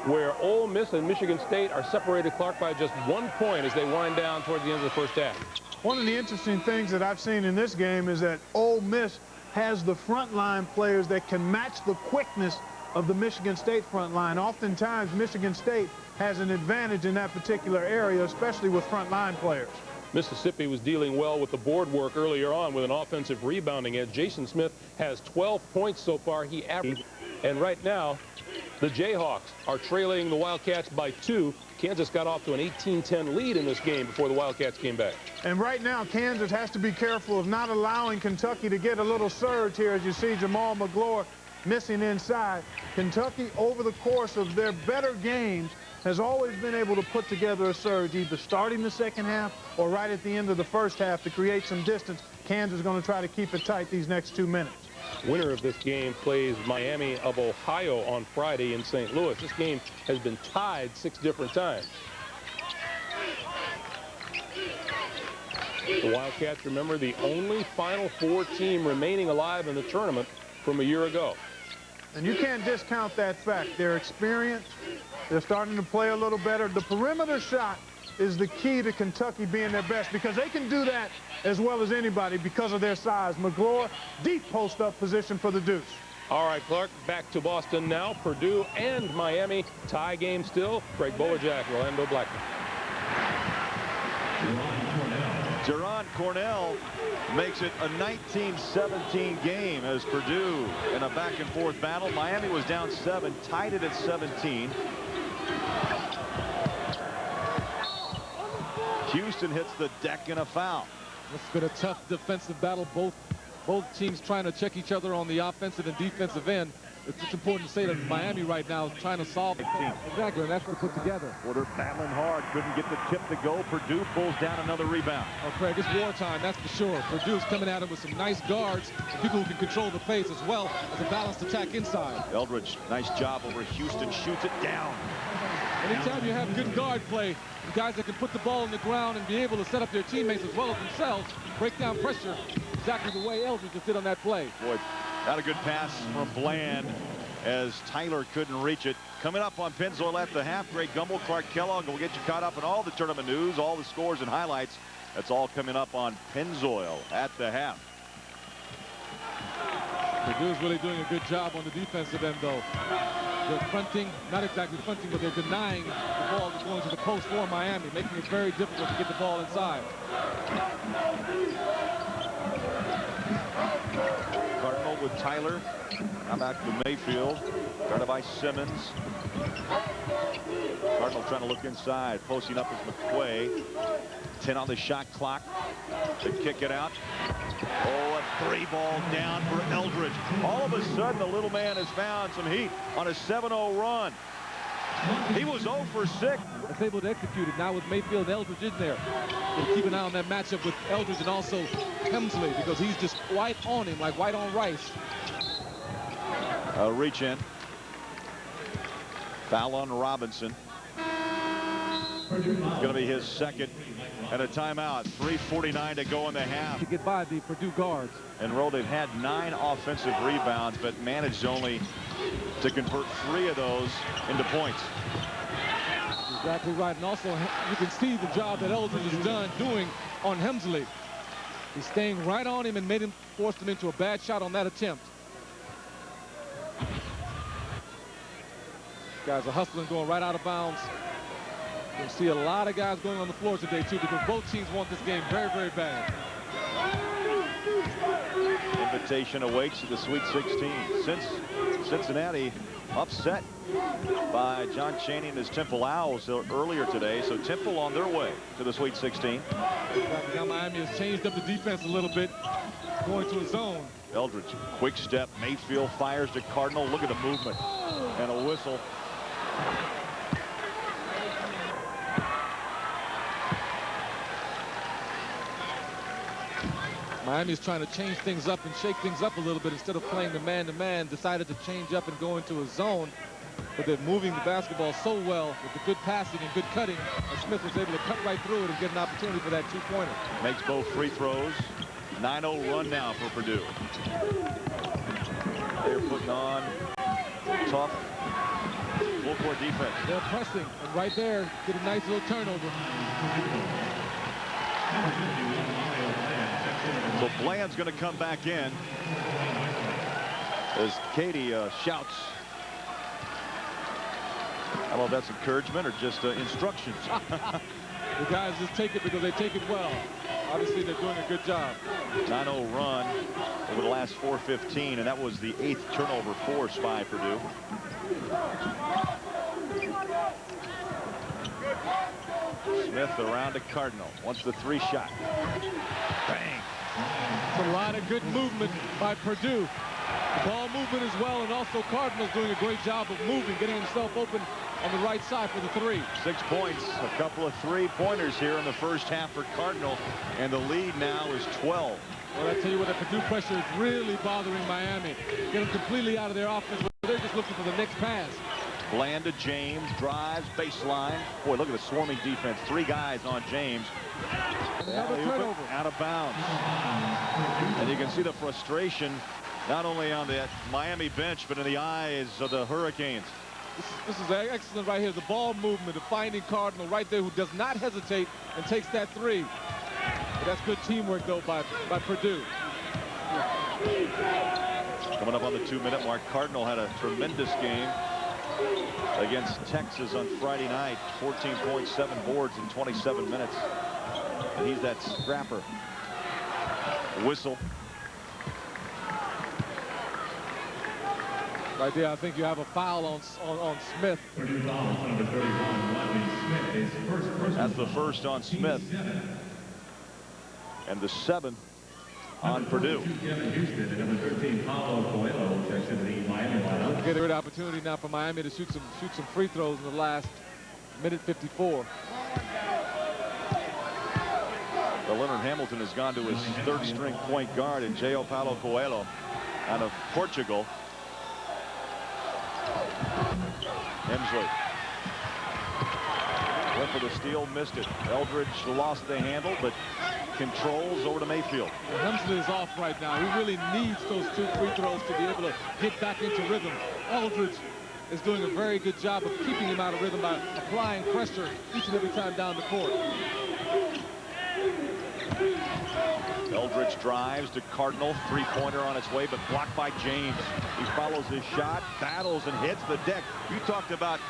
Where Ole Miss and Michigan State are separated, Clark, by just 1 point as they wind down toward the end of the first half. One of the interesting things that I've seen in this game is that Ole Miss has the front line players that can match the quickness of the Michigan State front line. Oftentimes, Michigan State has an advantage in that particular area, especially with front line players. Mississippi was dealing well with the board work earlier on with an offensive rebounding edge. Jason Smith has 12 points so far. He averaged, and right now, The Jayhawks are trailing the Wildcats by 2. Kansas got off to an 18-10 lead in this game before the Wildcats came back. And right now, Kansas has to be careful of not allowing Kentucky to get a little surge here, as you see Jamal McGlory missing inside. Kentucky, over the course of their better games, has always been able to put together a surge, either starting the second half or right at the end of the first half to create some distance. Kansas is going to try to keep it tight these next 2 minutes. Winner of this game plays Miami of Ohio on Friday in St. Louis. This game has been tied 6 different times. The Wildcats, remember, the only Final Four team remaining alive in the tournament from a year ago. And you can't discount that fact. They're experienced. They're starting to play a little better. The perimeter shot is the key to Kentucky being their best, because they can do that as well as anybody because of their size. McGlory, deep post-up position for the Deuce. All right, Clark, back to Boston now. Purdue and Miami, tie game still. Craig Bolerjack, Orlando Blackman. Jerron Cornell makes it a 19-17 game as Purdue in a back-and-forth battle. Miami was down 7, tied it at 17. Houston hits the deck in a foul. It's been a tough defensive battle. Both teams trying to check each other on the offensive and defensive end. It's just important to say that Miami right now is trying to solve it. Exactly, and that's what put together. Porter battling hard, couldn't get the tip to go. Purdue pulls down another rebound. Oh, Craig, it's wartime, that's for sure. Purdue's coming at him with some nice guards, and people who can control the pace as well as a balanced attack inside. Eldridge, nice job over Houston, shoots it down. Anytime you have good guard play, guys that can put the ball on the ground and be able to set up their teammates as well as themselves, break down pressure, exactly the way Eldridge just did on that play. Boy, not a good pass from Bland as Tyler couldn't reach it. Coming up on Pennzoil at the half, Greg Gumbel, Clark Kellogg will get you caught up in all the tournament news, all the scores and highlights. That's all coming up on Pennzoil at the half. Purdue's really doing a good job on the defensive end, though. They're fronting, not exactly fronting, but they're denying the ball going to the post for Miami, making it very difficult to get the ball inside. Cardinal with Tyler. Now back to Mayfield. Guarded by Simmons. Cardinal trying to look inside. Posting up is McQuay. 10 on the shot clock. To kick it out. Oh, a 3-ball down for Eldridge. All of a sudden, the little man has found some heat on a 7-0 run. He was 0 for 6. It's able to execute it now with Mayfield and Eldridge in there. We'll keep an eye on that matchup with Eldridge and also Hemsley, because he's just white on him, like white on rice. A reach in. Foul on Robinson. It's going to be his second and a timeout. 3:49 to go in the half. To get by the Purdue guards. And Roll, they've had 9 offensive rebounds, but managed only to convert 3 of those into points. Exactly right. And also, you can see the job that Eldridge is doing on Hemsley. He's staying right on him and forced him into a bad shot on that attempt. Guys are hustling, going right out of bounds. You'll see a lot of guys going on the floor today, too, because both teams want this game very, very bad. Invitation awaits to the Sweet 16. Since Cincinnati upset by John Chaney and his Temple Owls earlier today, so Temple on their way to the Sweet 16. Now Miami has changed up the defense a little bit, going to a zone. Eldridge, quick step. Mayfield fires to Cardinal. Look at the movement and a whistle. Miami's trying to change things up and shake things up a little bit. Instead of playing the man-to-man, decided to change up and go into a zone. But they're moving the basketball so well with the good passing and good cutting, and Smith was able to cut right through it and get an opportunity for that 2-pointer. Makes both free throws. 9-0 run now for Purdue. They're putting on tough full-court defense. They're pressing, and right there, get a nice little turnover. So Bland's going to come back in as Katie shouts. I don't know if that's encouragement or just instructions. The guys just take it because they take it well. Obviously, they're doing a good job. 9-0 run over the last 4:15, and that was the 8th turnover force by Purdue. Smith around to Cardinal. Wants the 3 shot. Bang. It's a lot of good movement by Purdue. Ball movement as well, and also Cardinal's doing a great job of moving, getting himself open on the right side for the 3. 6 points, a couple of 3-pointers here in the first half for Cardinal, and the lead now is 12. Well, I tell you what, the Purdue pressure is really bothering Miami. Get them completely out of their offense. They're just looking for the next pass. Bland to James, drives, baseline. Boy, look at the swarming defense. 3 guys on James. Another turnover. Out of bounds. And you can see the frustration not only on the Miami bench, but in the eyes of the Hurricanes. This is excellent right here. The ball movement of finding Cardinal right there, who does not hesitate and takes that 3. But that's good teamwork, though, by Purdue. Coming up on the 2-minute mark, Cardinal had a tremendous game against Texas on Friday night. 14.7 boards in 27 minutes. And he's that scrapper. Whistle. Right there, I think you have a foul on Smith. That's the first on Smith. And the 7th on Purdue. Get a good opportunity now for Miami to shoot some free throws in the last minute 54. Well, Leonard Hamilton has gone to his 3rd-string point guard, and João Paulo Coelho out of Portugal. Hemsley went for the steal, missed it. Eldridge lost the handle, but controls over to Mayfield. Well, Hemsley is off right now. He really needs those 2 free throws to be able to get back into rhythm. Eldridge is doing a very good job of keeping him out of rhythm by applying pressure each and every time down the court. Eldridge drives to Cardinal. 3-pointer on its way, but blocked by James. He follows his shot, battles, and hits the deck. You talked about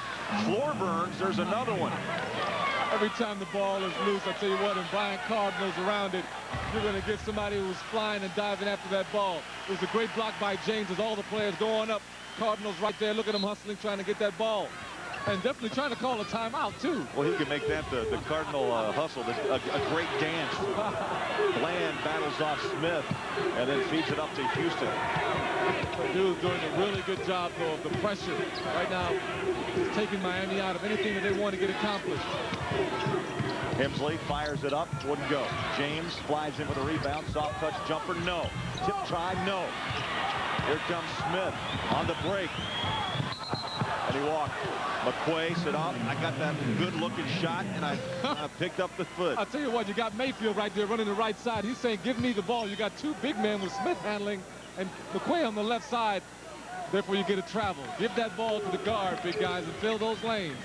floor burns. There's another one. Every time the ball is loose, I tell you what, and Brian Cardinal's around it, you're going to get somebody who's flying and diving after that ball. It was a great block by James as all the players go on up. Cardinal's right there. Look at him hustling, trying to get that ball. And definitely trying to call a timeout, too. Well, he can make that the Cardinal hustle, a great dance. Bland battles off Smith and then feeds it up to Houston. Purdue's doing a really good job, though, of the pressure. Right now, it's taking Miami out of anything that they want to get accomplished. Hemsley fires it up, wouldn't go. James flies in with a rebound, soft touch jumper, no. Tip try, no. Here comes Smith on the break. And he walked. McQuay said, oh, I got that good-looking shot, and I picked up the foot. I'll tell you what, you got Mayfield right there running the right side. He's saying, give me the ball. You got 2 big men with Smith handling and McQuay on the left side. Therefore, you get a travel. Give that ball to the guard, big guys, and fill those lanes.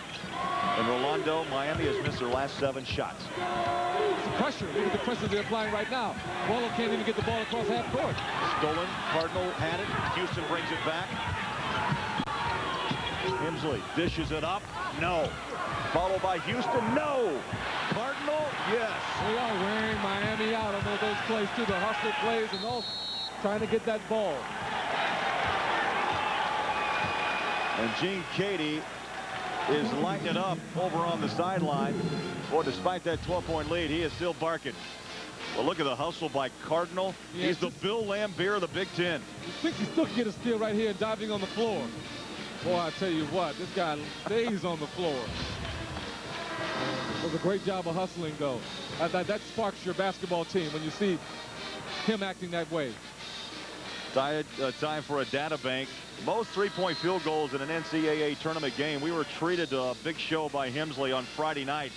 And Rolando, Miami has missed their last 7 shots. It's the pressure. Look at the pressure they're applying right now. Wallow can't even get the ball across half court. Stolen. Cardinal had it. Houston brings it back. Hemsley dishes it up. No. Followed by Houston. No. Cardinal. Yes. We are wearing Miami out on those plays, too. The hustle plays and all trying to get that ball. And Gene Cady is lighting it up over on the sideline. Boy, despite that 12-point lead, he is still barking. Well, look at the hustle by Cardinal. Yeah, he's the Bill Lambier of the Big Ten. You think he still can get a steal right here diving on the floor. Boy, I tell you what, this guy stays on the floor. Does a great job of hustling, though. That sparks your basketball team when you see him acting that way. Time for a data bank. Most 3-point field goals in an NCAA tournament game. We were treated to a big show by Hemsley on Friday night.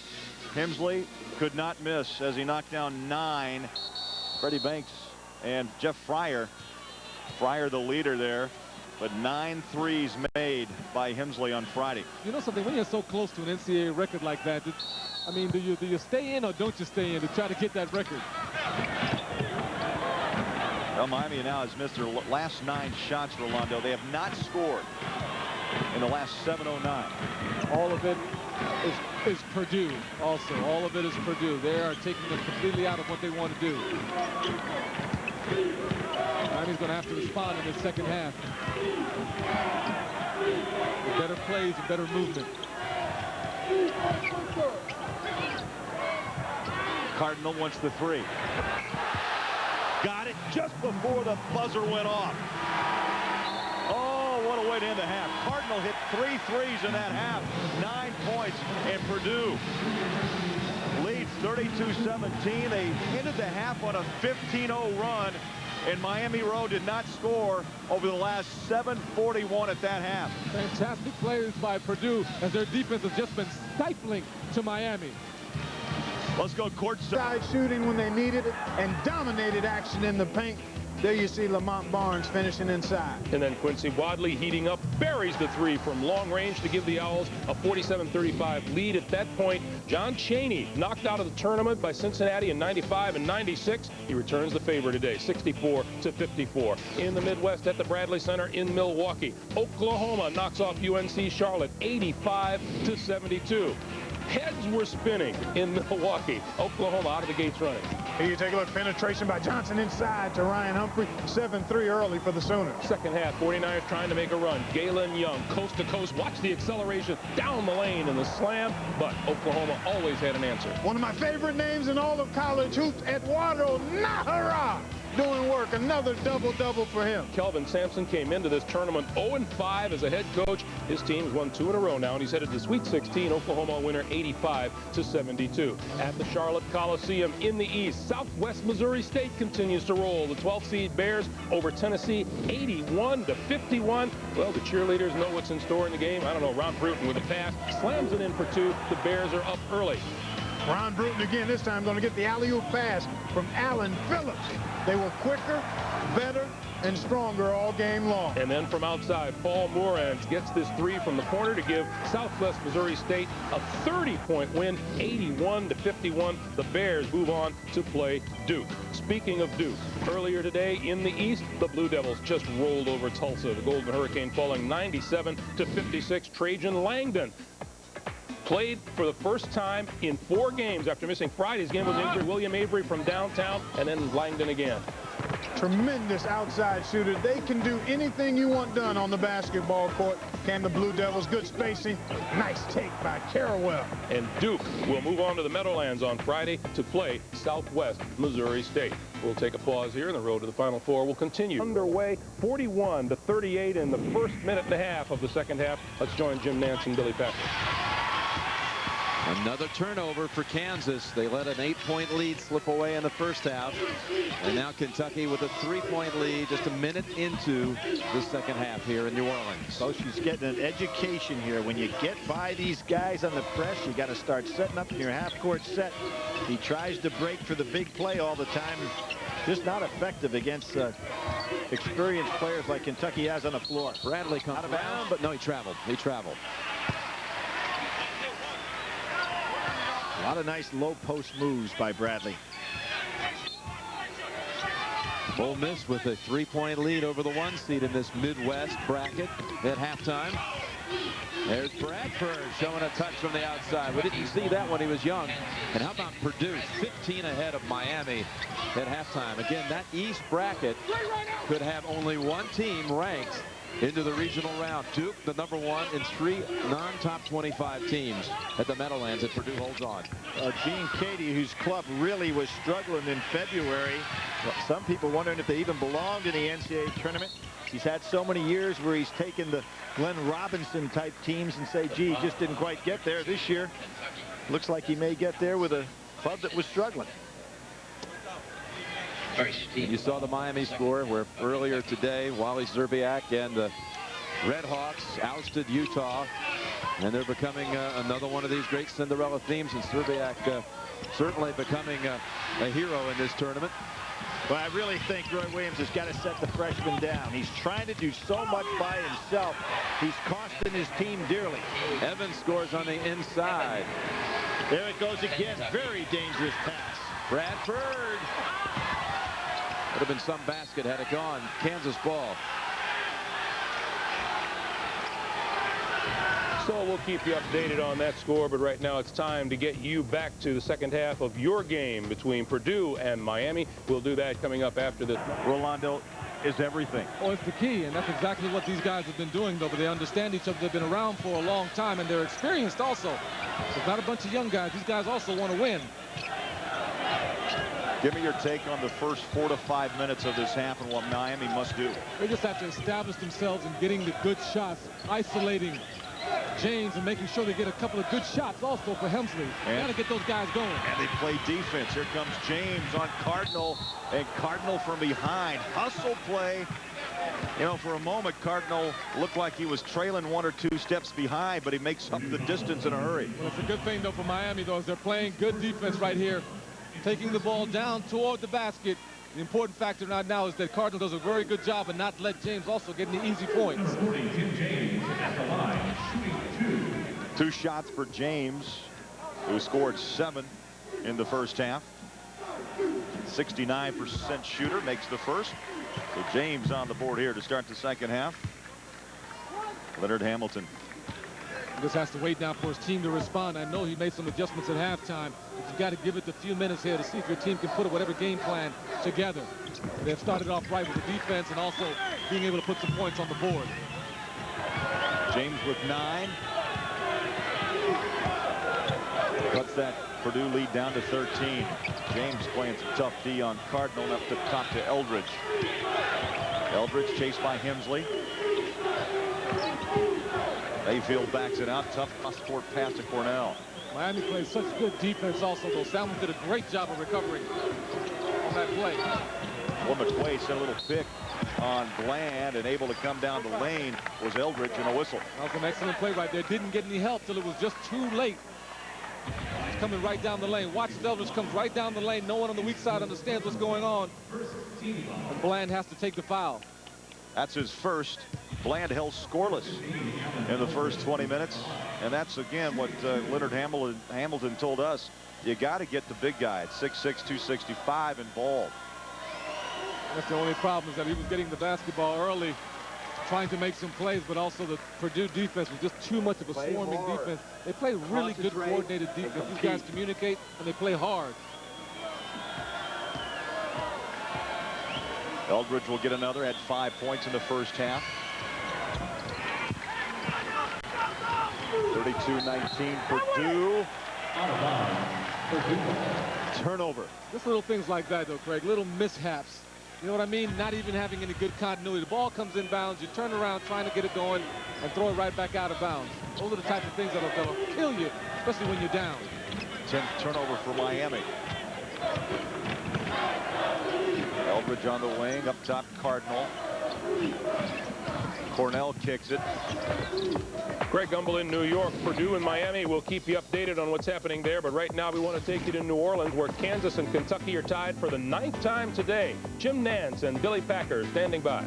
Hemsley could not miss as he knocked down 9. Freddie Banks and Jeff Fryer. Fryer the leader there. But 9 threes made by Hemsley on Friday. You know something, when you're so close to an NCAA record like that, I mean, do you stay in or don't you stay in to try to get that record? Well, Miami now has missed their last 9 shots, Rolando. They have not scored in the last 7:09. All of it is Purdue also. All of it is Purdue. They are taking them completely out of what they want to do. Miami's going to have to respond in the second half. With better plays and better movement. Cardinal wants the 3. Got it just before the buzzer went off. Oh, what a way to end the half. Cardinal hit 3 threes in that half. 9 points, and Purdue leads 32-17. They ended the half on a 15-0 run, and Miami Rowe did not score over the last 7:41 at that half. Fantastic plays by Purdue as their defense has just been stifling to Miami. Let's go courtside. Shooting when they needed it and dominated action in the paint. There you see Lamont Barnes finishing inside. And then Quincy Wadley heating up, buries the 3 from long range to give the Owls a 47-35 lead. At that point, John Chaney knocked out of the tournament by Cincinnati in 95 and 96. He returns the favor today, 64-54. In the Midwest at the Bradley Center in Milwaukee, Oklahoma knocks off UNC Charlotte 85-72. Heads were spinning in Milwaukee. Oklahoma out of the gates running. Here you take a look. Penetration by Johnson inside to Ryan Humphrey. 7-3 early for the Sooners. Second half, 49ers trying to make a run. Galen Young, coast to coast. Watch the acceleration down the lane and the slam. But Oklahoma always had an answer. One of my favorite names in all of college hoops, Eduardo Nahara. Doing work. Another double-double for him. Kelvin Sampson came into this tournament 0-5 as a head coach. His team's won 2 in a row now, and he's headed to Sweet 16. Oklahoma winner 85-72. At the Charlotte Coliseum in the East, Southwest Missouri State continues to roll. The 12th seed Bears over Tennessee 81-51. Well, the cheerleaders know what's in store in the game. I don't know, Ron Bruton with a pass, slams it in for 2. The Bears are up early. Ron Bruton again, this time going to get the alley-oop pass from Allen Phillips. They were quicker, better, and stronger all game long. And then from outside, Paul Morantz gets this 3 from the corner to give Southwest Missouri State a 30-point win, 81-51. The Bears move on to play Duke. Speaking of Duke, earlier today in the East, the Blue Devils just rolled over Tulsa. The Golden Hurricane falling 97-56. Trajan Langdon played for the first time in 4 games after missing Friday's game with injury. William Avery from downtown, and then Langdon again. Tremendous outside shooter. They can do anything you want done on the basketball court. Can the Blue Devils. Good spacing. Nice take by Carrawell. And Duke will move on to the Meadowlands on Friday to play Southwest Missouri State. We'll take a pause here, and the road to the Final Four will continue. Underway, 41-38 in the first minute and a half of the second half. Let's join Jim Nance and Billy Patrick. Another turnover for Kansas. They let an 8-point lead slip away in the first half. And now Kentucky with a 3-point lead just a minute into the second half here in New Orleans. So she's getting an education here. When you get by these guys on the press, you got to start setting up in your half-court set. He tries to break for the big play all the time. Just not effective against experienced players like Kentucky has on the floor. Bradley comes out of around, bounds, but no, he traveled. He traveled. A lot of nice low post moves by Bradley. Ole Miss with a 3-point lead over the 1 seed in this Midwest bracket at halftime. There's Bradford showing a touch from the outside. We didn't see that when he was young. And how about Purdue 15 ahead of Miami at halftime. Again, that East bracket could have only 1 team ranked into the regional round. Duke, the #1 in 3 non-top 25 teams at the Meadowlands, and Purdue holds on. Gene Cady, whose club really was struggling in February. Well, some people wondering if they even belonged in the NCAA tournament. He's had so many years where he's taken the Glenn Robinson type teams and say, gee, he just didn't quite get there. This year, looks like he may get there with a club that was struggling. You saw the Miami score where earlier today Wally Szczerbiak and the Red Hawks ousted Utah, and they're becoming another one of these great Cinderella themes, and Szczerbiak certainly becoming a hero in this tournament. Well, I really think Roy Williams has got to set the freshman down. He's trying to do so much by himself. He's costing his team dearly. Evans scores on the inside. There it goes again. Very dangerous pass. Bradford. Would have been some basket had it gone. Kansas ball. So we'll keep you updated on that score, but right now it's time to get you back to the second half of your game between Purdue and Miami. We'll do that coming up after this. Rolando is everything. Oh, it's the key, and that's exactly what these guys have been doing, though. But they understand each other. They've been around for a long time, and they're experienced also. It's not a bunch of young guys. These guys also want to win. Give me your take on the first 4 to 5 minutes of this half and what Miami must do. They just have to establish themselves in getting the good shots, isolating James and making sure they get a couple of good shots also for Hemsley. They got to get those guys going. And they play defense. Here comes James on Cardinal, and Cardinal from behind. Hustle play. You know, for a moment, Cardinal looked like he was trailing 1 or 2 steps behind, but he makes up the distance in a hurry. Well, it's a good thing, though, for Miami, though, as they're playing good defense right here, taking the ball down toward the basket. The important factor right now is that Cardinal does a very good job and not let James also get any easy points. 2 shots for James, who scored 7 in the first half. 69% shooter, makes the first. So James on the board here to start the second half. Leonard Hamilton. Just has to wait now for his team to respond. I know he made some adjustments at halftime, but you've got to give it a few minutes here to see if your team can put whatever game plan together. They've started off right with the defense and also being able to put some points on the board. James with 9. Cuts that Purdue lead down to 13. James playing some tough D on Cardinal, up the top to Eldridge. Eldridge chased by Hemsley. Mayfield backs it out. Tough cross-court pass to Cornell. Miami plays such good defense also, though. Salmon did a great job of recovering on that play. Well, McQuay sent a little pick on Bland, and able to come down the lane was Eldridge, and a whistle. That was an excellent play right there. Didn't get any help till it was just too late. He's coming right down the lane. Watch as Eldridge comes right down the lane. No one on the weak side understands what's going on. And Bland has to take the foul. That's his first. Bland held scoreless in the first 20 minutes. And that's, again, what Leonard Hamilton told us. You got to get the big guy at 6'6", 265 involved. That's the only problem, is that he was getting the basketball early, trying to make some plays, but also the Purdue defense was just too much of a swarming defense. They play really good coordinated defense. These guys communicate, and they play hard. Eldridge will get another, had 5 points in the first half. 32-19 Purdue. Turnover. Just little things like that, though, Craig. Little mishaps. You know what I mean? Not even having any good continuity. The ball comes in bounds. You turn around trying to get it going and throw it right back out of bounds. Those are the types of things that'll kill you, especially when you're down. 10th turnover for Miami. Eldridge on the wing, up top Cardinal. Cornell kicks it. Greg Gumbel in New York. Purdue and Miami will keep you updated on what's happening there. But right now we want to take you to New Orleans, where Kansas and Kentucky are tied for the 9th time today. Jim Nance and Billy Packer standing by.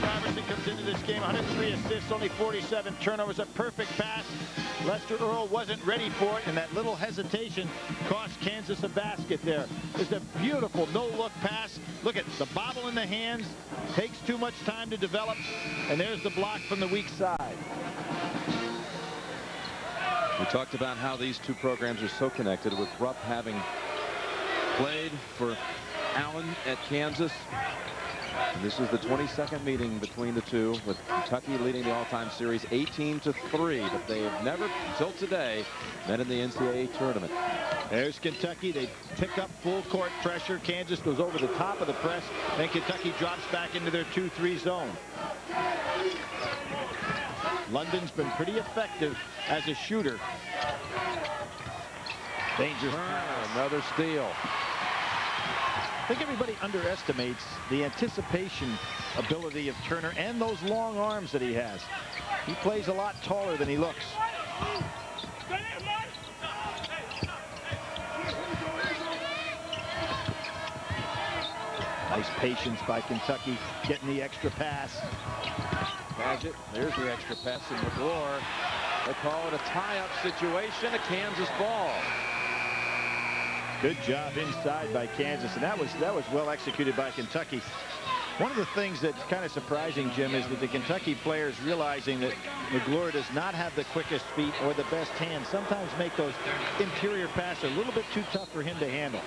Robertson comes into this game, 103 assists, only 47 turnovers, a perfect pass. Lester Earl wasn't ready for it, and that little hesitation cost Kansas a basket there. It's a beautiful no-look pass. Look at the bobble in the hands. Takes too much time to develop, and there's the block from the weak side. We talked about how these two programs are so connected, with Rupp having played for Allen at Kansas. And this is the 22nd meeting between the two, with Kentucky leading the all-time series 18-3, but they have never, until today, met in the NCAA tournament. There's Kentucky. They pick up full court pressure. Kansas goes over the top of the press, and Kentucky drops back into their 2-3 zone. London's been pretty effective as a shooter. Dangerous. Another steal. I think everybody underestimates the anticipation ability of Turner and those long arms that he has. He plays a lot taller than he looks. Nice patience by Kentucky, getting the extra pass. Paget, there's the extra pass in McGlure. They call it a tie-up situation, a Kansas ball. Good job inside by Kansas, and that was well executed by Kentucky. One of the things that's kind of surprising, Jim, is that the Kentucky players realizing that McGlory does not have the quickest feet or the best hands, sometimes make those interior passes a little bit too tough for him to handle.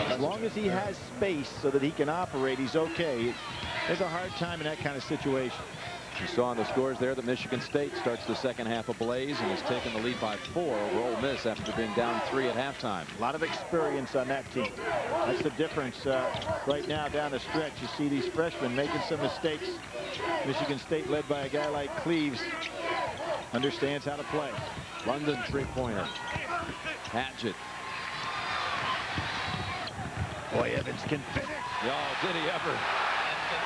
As long as he has space so that he can operate, he's okay. There's a hard time in that kind of situation. You saw on the scores there that Michigan State starts the second half ablaze and has taken the lead by 4 over Ole Miss after being down 3 at halftime. A lot of experience on that team. That's the difference right now down the stretch. You see these freshmen making some mistakes. Michigan State, led by a guy like Cleaves, understands how to play. London three-pointer. Padgett. Boy, Evans can finish. Oh, did he ever?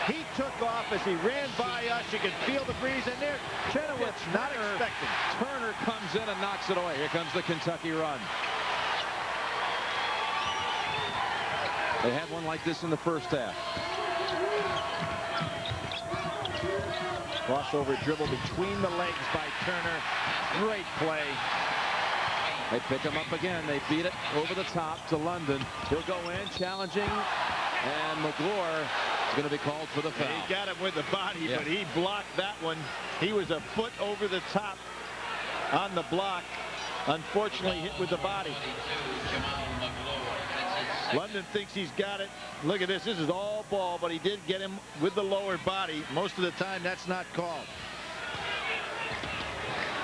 He took off as he ran by us. You could feel the breeze in there. Chenoweth's not expecting. Turner comes in and knocks it away. Here comes the Kentucky run. They had one like this in the first half. Crossover dribble between the legs by Turner. Great play. They pick him up again. They beat it over the top to London. He'll go in, challenging, and McGlory is going to be called for the foul. He got him with the body, but he blocked that one. He was a foot over the top on the block. Unfortunately, hit with the body. London thinks he's got it. Look at this. This is all ball, but he did get him with the lower body. Most of the time, that's not called.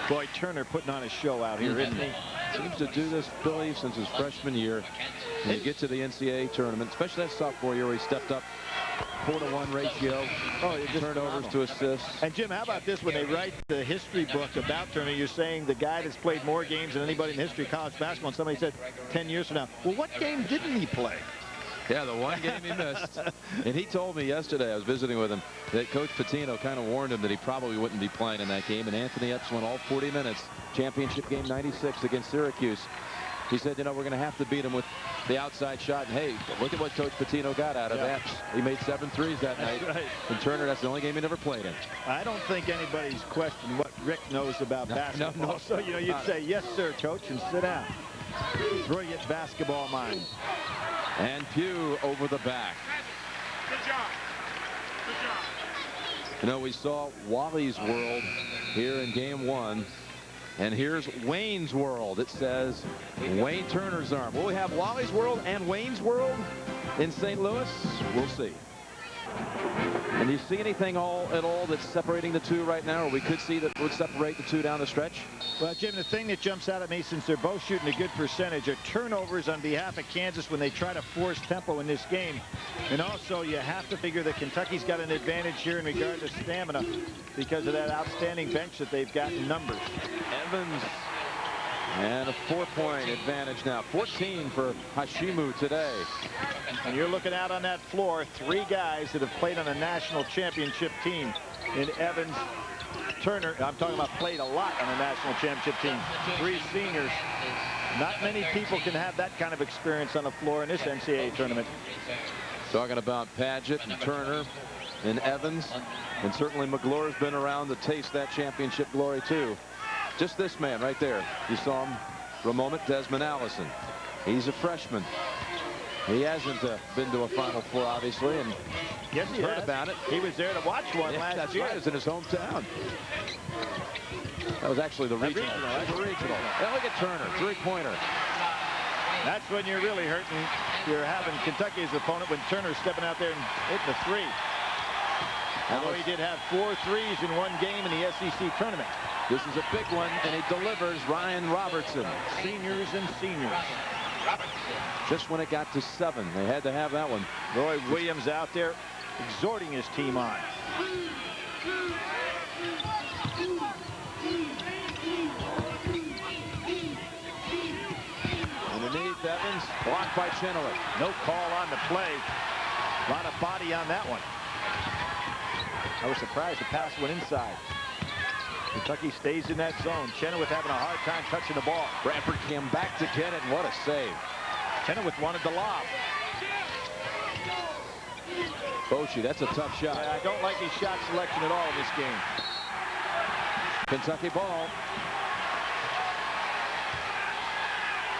Boy, Turner putting on a show out here, isn't he? Seems to do this, Billy, since his freshman year. When you get to the NCAA tournament, especially that sophomore year where he stepped up 4-to-1 ratio. Oh, turnovers to assists. And Jim, how about this? When they write the history book about Turner, you're saying the guy that's played more games than anybody in the history of college basketball. And somebody said 10 years from now, well, what game didn't he play? Yeah, the one game he missed. And he told me yesterday, I was visiting with him, that Coach Pitino kind of warned him that he probably wouldn't be playing in that game. And Anthony Epps went all 40 minutes. Championship game 96 against Syracuse. He said, you know, we're going to have to beat him with the outside shot. And hey, look at what Coach Pitino got out of Epps. He made 7 threes that night. Right. And Turner, that's the only game he never played in. I don't think anybody's questioned what Rick knows about basketball. No. So, you know, you'd say, yes, sir, Coach, and sit down. Brilliant basketball mind. And Pugh over the back. Good job. Good job. You know, we saw Wally's World here in game 1. And here's Wayne's World. It says Wayne Turner's arm. Will we have Wally's World and Wayne's World in St. Louis? We'll see. And do you see anything at all that's separating the two right now, or we could see that would separate the two down the stretch? Well, Jim, the thing that jumps out at me, since they're both shooting a good percentage, are turnovers on behalf of Kansas when they try to force tempo in this game. And also, you have to figure that Kentucky's got an advantage here in regard to stamina because of that outstanding bench that they've got in numbers. Evans, and a 4-point advantage now. 14 for Hashimu today. And you're looking out on that floor, 3 guys that have played on a national championship team in Evans, Turner. I'm talking about played a lot on a national championship team. 3 seniors. Not many people can have that kind of experience on the floor in this NCAA tournament. Talking about Padgett and Turner and Evans. And certainly McGlory's been around to taste that championship glory too. Just this man right there. You saw him for a moment, Desmond Allison. He's a freshman. He hasn't been to a Final Four, obviously, and yes, he heard has. about it. He was there to watch one last that's year. Right. It was in his hometown. That was actually the regional. The regional. And look at Turner, 3-pointer. That's when you're really hurting. You're having Kentucky as opponent when Turner's stepping out there and hitting the 3. Although he did have 4 threes in one game in the SEC tournament. This is a big one, and he delivers. Ryan Robertson. Seniors and seniors. Just when it got to 7, they had to have that one. Roy Williams out there exhorting his team on. Underneath Evans, blocked by Chenoweth. No call on the play. A lot of body on that one. I was surprised the pass went inside. Kentucky stays in that zone. Chenoweth having a hard time touching the ball. Bradford came back to get it, and what a save. Chenoweth wanted the lob. Bochy, that's a tough shot. Yeah, I don't like his shot selection at all in this game. Kentucky ball.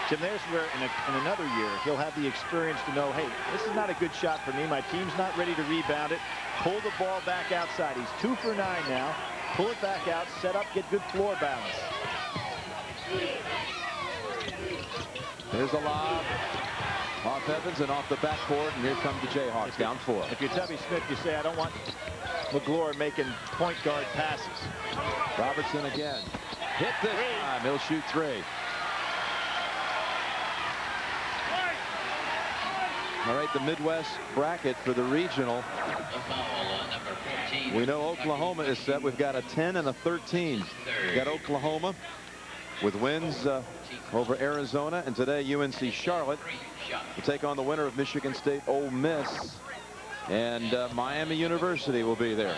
Jim, there's where in another year he'll have the experience to know, hey, this is not a good shot for me. My team's not ready to rebound it. Pull the ball back outside. He's 2 for 9 now. Pull it back out, set up, get good floor balance. There's a lob off Evans and off the backboard, and here come the Jayhawks down 4. If you're Tubby Smith, you say, I don't want McGlure making point guard passes. Robertson again. Hit this time. He'll shoot 3. All right, the Midwest bracket for the regional. We know Oklahoma is set. We've got a 10 and a 13. We've got Oklahoma with wins over Arizona, and today UNC Charlotte will take on the winner of Michigan State Ole Miss, and Miami University will be there.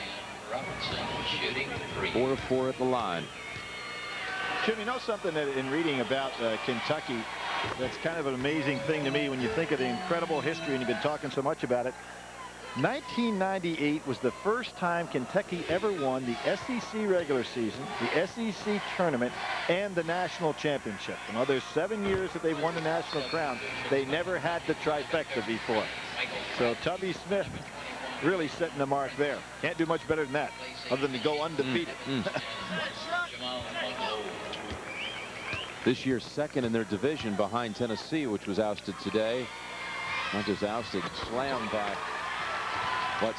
4 of 4 at the line. Jim, you know something that in reading about Kentucky, that's kind of an amazing thing to me when you think of the incredible history, and you've been talking so much about it. 1998 was the first time Kentucky ever won the SEC regular season, the SEC tournament, and the national championship. And there's 7 years that they've won the national crown. They never had the trifecta before. So Tubby Smith really setting the mark there. Can't do much better than that, other than to go undefeated. This year, second in their division behind Tennessee, which was ousted today. Not just ousted, slammed by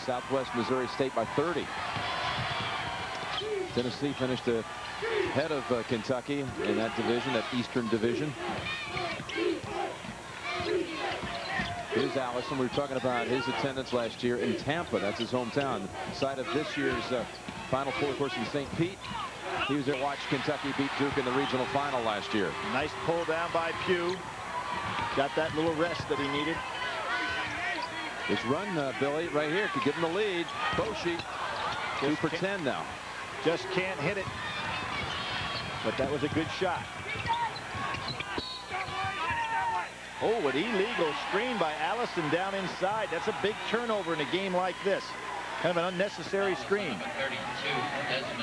Southwest Missouri State by 30. Tennessee finished ahead of Kentucky in that division, that Eastern Division. Here's Allison. We were talking about his attendance last year in Tampa. That's his hometown. Side of this year's Final Four, of course, in St. Pete. He was there to watch Kentucky beat Duke in the regional final last year. Nice pull down by Pugh. Got that little rest that he needed. This run, Billy, right here could give him the lead. Boshi, 2 for 10 now. Just can't hit it. But that was a good shot. Oh, an illegal screen by Allison down inside. That's a big turnover in a game like this. Kind of an unnecessary screen.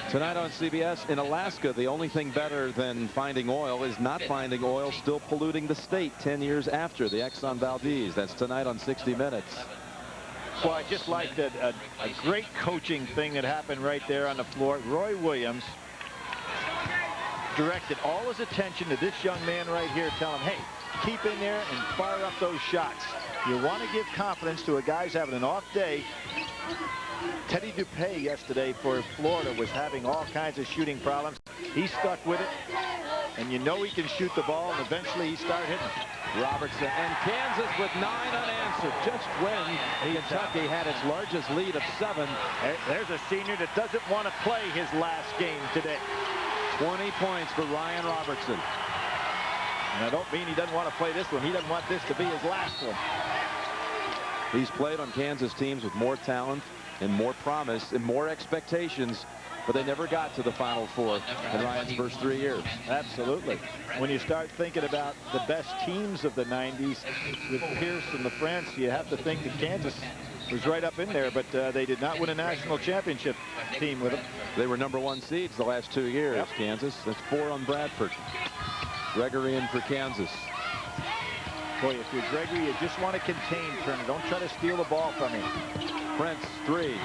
Tonight on CBS, in Alaska, the only thing better than finding oil is not finding oil still polluting the state 10 years after the Exxon Valdez. That's tonight on 60 Minutes. Well, I just liked a great coaching thing that happened right there on the floor. Roy Williams directed all his attention to this young man right here, telling him, hey, keep in there and fire up those shots. You want to give confidence to a guy who's having an off day. Teddy Dupay yesterday for Florida was having all kinds of shooting problems. He stuck with it, and you know he can shoot the ball, and eventually he started hitting it. Robertson and Kansas with 9 unanswered, just when Kentucky had its largest lead of 7. There's a senior that doesn't want to play his last game today. 20 points for Ryan Robertson. And I don't mean he doesn't want to play this one. He doesn't want this to be his last one. He's played on Kansas teams with more talent and more promise and more expectations, but they never got to the Final Four in Ryan's first 3 years. Absolutely. When you start thinking about the best teams of the 90s with Pierce and LaFrance, you have to think that Kansas was right up in there, but they did not win a national championship team with them. They were #1 seeds the last 2 years, yep. Kansas. That's 4 on Bradford. Gregory in for Kansas. Boy, if you're Gregory, you just want to contain Turner. Don't try to steal the ball from him. Prince, 3.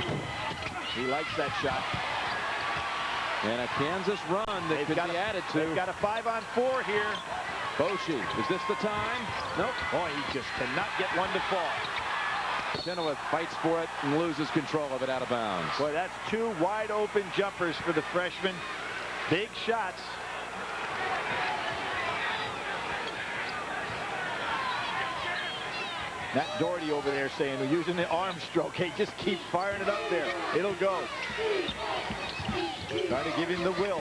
He likes that shot. And a Kansas run that could be added to. They've got a 5-on-4 here. Boshi, is this the time? Nope. Boy, he just cannot get one to fall. Chenoweth fights for it and loses control of it out of bounds. Boy, that's 2 wide open jumpers for the freshman. Big shots. Matt Doherty over there saying, we're using the arm stroke. Hey, just keep firing it up there. It'll go. Trying to give him the will.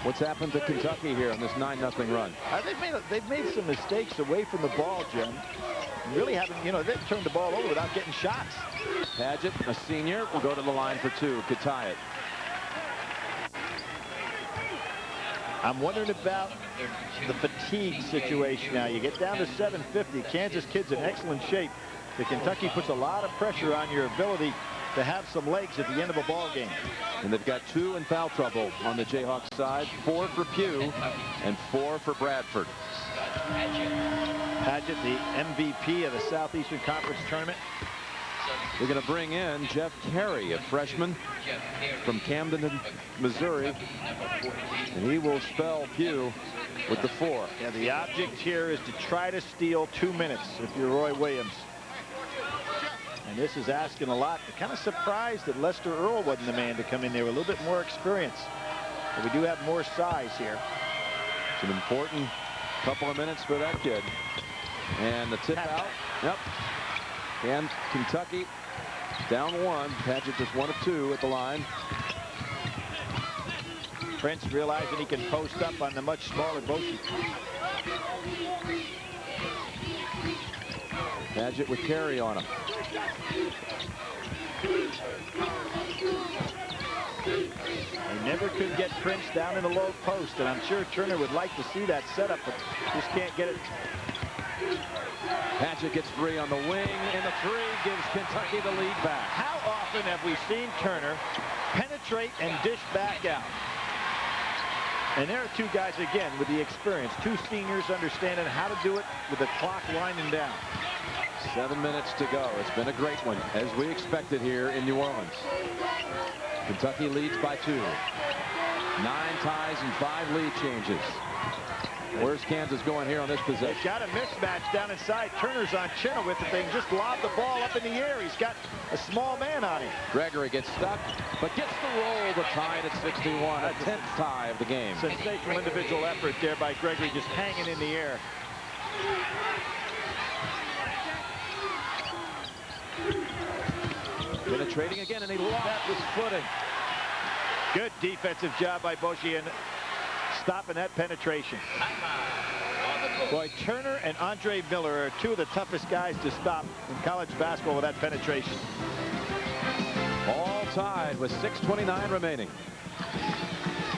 What's happened to Kentucky here on this 9-0 run? They've made some mistakes away from the ball, Jim. Really haven't, you know, they've turned the ball over without getting shots. Padgett, a senior, will go to the line for 2. Could tie it. I'm wondering about the fatigue situation now. You get down to 750. Kansas kids in excellent shape. The Kentucky puts a lot of pressure on your ability to have some legs at the end of a ball game. And they've got 2 in foul trouble on the Jayhawks side. 4 for Pugh and 4 for Bradford. Padgett, the MVP of the Southeastern Conference Tournament. We're going to bring in Jeff Carey, a freshman from Camden, Missouri. And he will spell Pugh with the 4. Yeah, the object here is to try to steal 2 minutes if you're Roy Williams. And this is asking a lot. They're kind of surprised that Lester Earl wasn't the man to come in there with a little bit more experience. But we do have more size here. It's an important couple of minutes for that kid. And the tip out. Yep. And Kentucky down 1. Padgett just 1 of 2 at the line. Prince realizing he can post up on the much smaller Boshi. Padgett with Carey on him. They never could get Prince down in the low post, and I'm sure Turner would like to see that setup, but just can't get it. Padgett gets free on the wing, and the 3 gives Kentucky the lead back. How often have we seen Turner penetrate and dish back out? And there are 2 guys, again, with the experience. 2 seniors understanding how to do it with the clock winding down. 7 minutes to go. It's been a great one, as we expected here in New Orleans. Kentucky leads by 2. 9 ties and 5 lead changes. Where's Kansas going here on this possession? They've got a mismatch down inside. Turner's on Chenoweth. If they can just lob the ball up in the air, he's got a small man on him. Gregory gets stuck, but gets the roll to tie it at 61. A 10th tie of the game. Sensational individual effort there by Gregory, just hanging in the air. Penetrating again, and he lost his footing. Good defensive job by Boshi and stopping that penetration. Boy, Turner and Andre Miller are 2 of the toughest guys to stop in college basketball with that penetration. All tied with 6:29 remaining.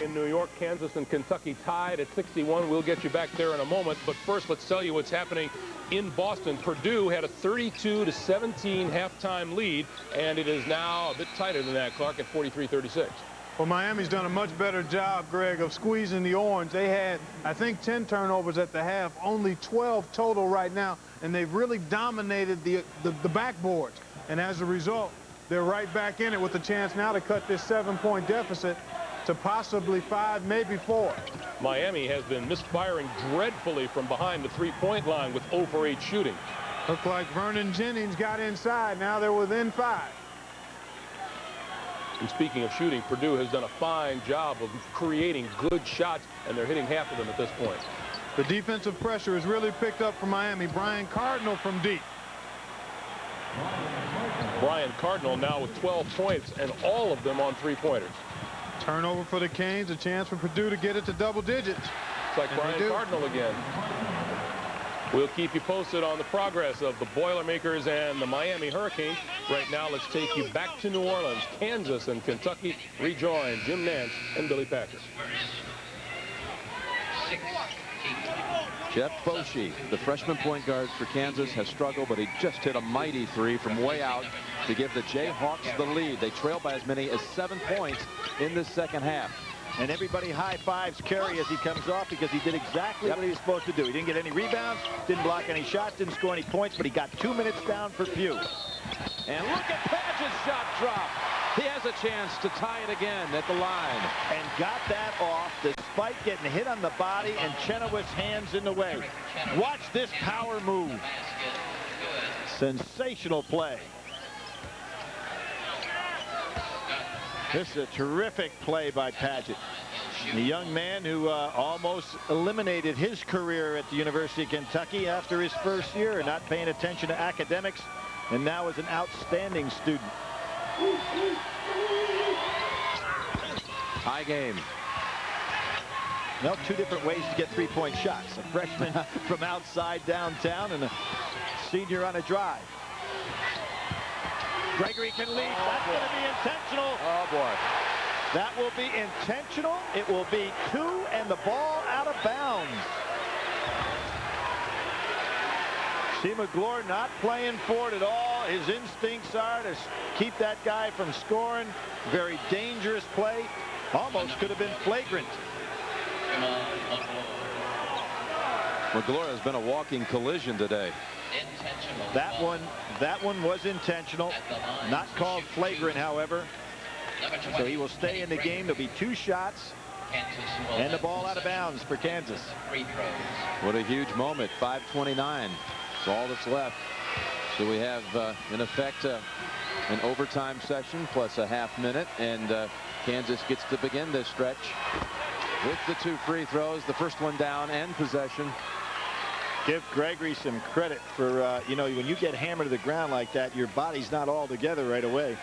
In New York, Kansas and Kentucky tied at 61. We'll get you back there in a moment. But first, let's tell you what's happening in Boston. Purdue had a 32-17 halftime lead, and it is now a bit tighter than that, Clark, at 43-36. Well, Miami's done a much better job, Greg, of squeezing the orange. They had, I think, 10 turnovers at the half, only 12 total right now, and they've really dominated the backboards. And as a result, they're right back in it with a chance now to cut this 7-point deficit to possibly 5, maybe 4. Miami has been misfiring dreadfully from behind the three-point line with 0 for 8 shooting. Looked like Vernon Jennings got inside. Now they're within 5. And speaking of shooting, Purdue has done a fine job of creating good shots, and they're hitting half of them at this point. The defensive pressure has really picked up for Miami. Brian Cardinal from deep. Brian Cardinal now with 12 points, and all of them on three-pointers. Turnover for the Canes, a chance for Purdue to get it to double digits. It's like Brian Cardinal again. We'll keep you posted on the progress of the Boilermakers and the Miami Hurricanes. Right now, let's take you back to New Orleans. Kansas and Kentucky rejoin Jim Nantz and Billy Packer. Jeff Boshi, the freshman point guard for Kansas, has struggled, but he just hit a mighty 3 from way out to give the Jayhawks the lead. They trail by as many as 7 points in the second half. And everybody high-fives Carey as he comes off because he did exactly what he was supposed to do. He didn't get any rebounds, didn't block any shots, didn't score any points, but he got 2 minutes down for Pugh. And look at Padgett's shot drop. He has a chance to tie it again at the line. And got that off despite getting hit on the body and Chenoweth's hands in the way. Watch this power move. Sensational play. This is a terrific play by Padgett. The young man who almost eliminated his career at the University of Kentucky after his first year, not paying attention to academics, and now is an outstanding student. High game. Well, 2 different ways to get three-point shots. A freshman from outside downtown and a senior on a drive. Gregory can lead. That's going to be intentional. Oh, boy. That will be intentional. It will be 2 and the ball out of bounds. See McGlure not playing for it at all. His instincts are to keep that guy from scoring. Very dangerous play. Almost could have been flagrant. McGlory has been a walking collision today. That one was intentional, not called flagrant, however. So he will stay in the game. There'll be 2 shots and the ball out of bounds for Kansas. What a huge moment. 5:29. That's all that's left. So we have, in effect, an overtime session plus a half minute, and Kansas gets to begin this stretch with the 2 free throws, the first one down and possession. Give Gregory some credit for, you know, when you get hammered to the ground like that, your body's not all together right away.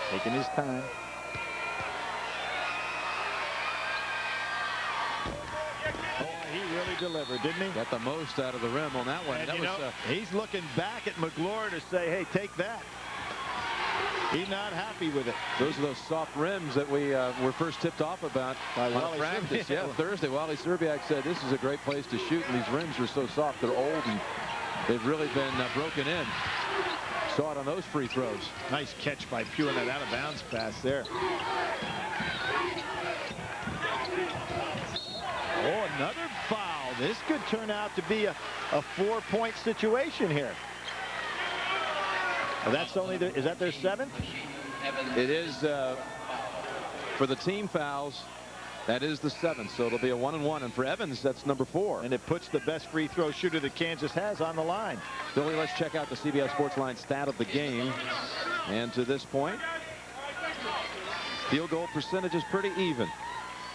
Taking his time. Oh, he really delivered, didn't he? Got the most out of the rim on that one. And that you was, know, he's looking back at McGlory to say, hey, take that. He's not happy with it. Those are those soft rims that we were first tipped off about on practice. Yeah, Thursday. Wally Serbiak said this is a great place to shoot, and these rims are so soft. They're old, and they've really been broken in. Saw it on those free throws. Nice catch by Pugh on that out of bounds pass there. Oh, another foul. This could turn out to be a 4-point situation here. Well, that's only is that their 7th? It is for the team fouls. That is the 7th, so it'll be a 1-and-1. And for Evans, that's number 4. And it puts the best free throw shooter that Kansas has on the line. Billy, let's check out the CBS Sports Line stat of the game. And to this point, field goal percentage is pretty even.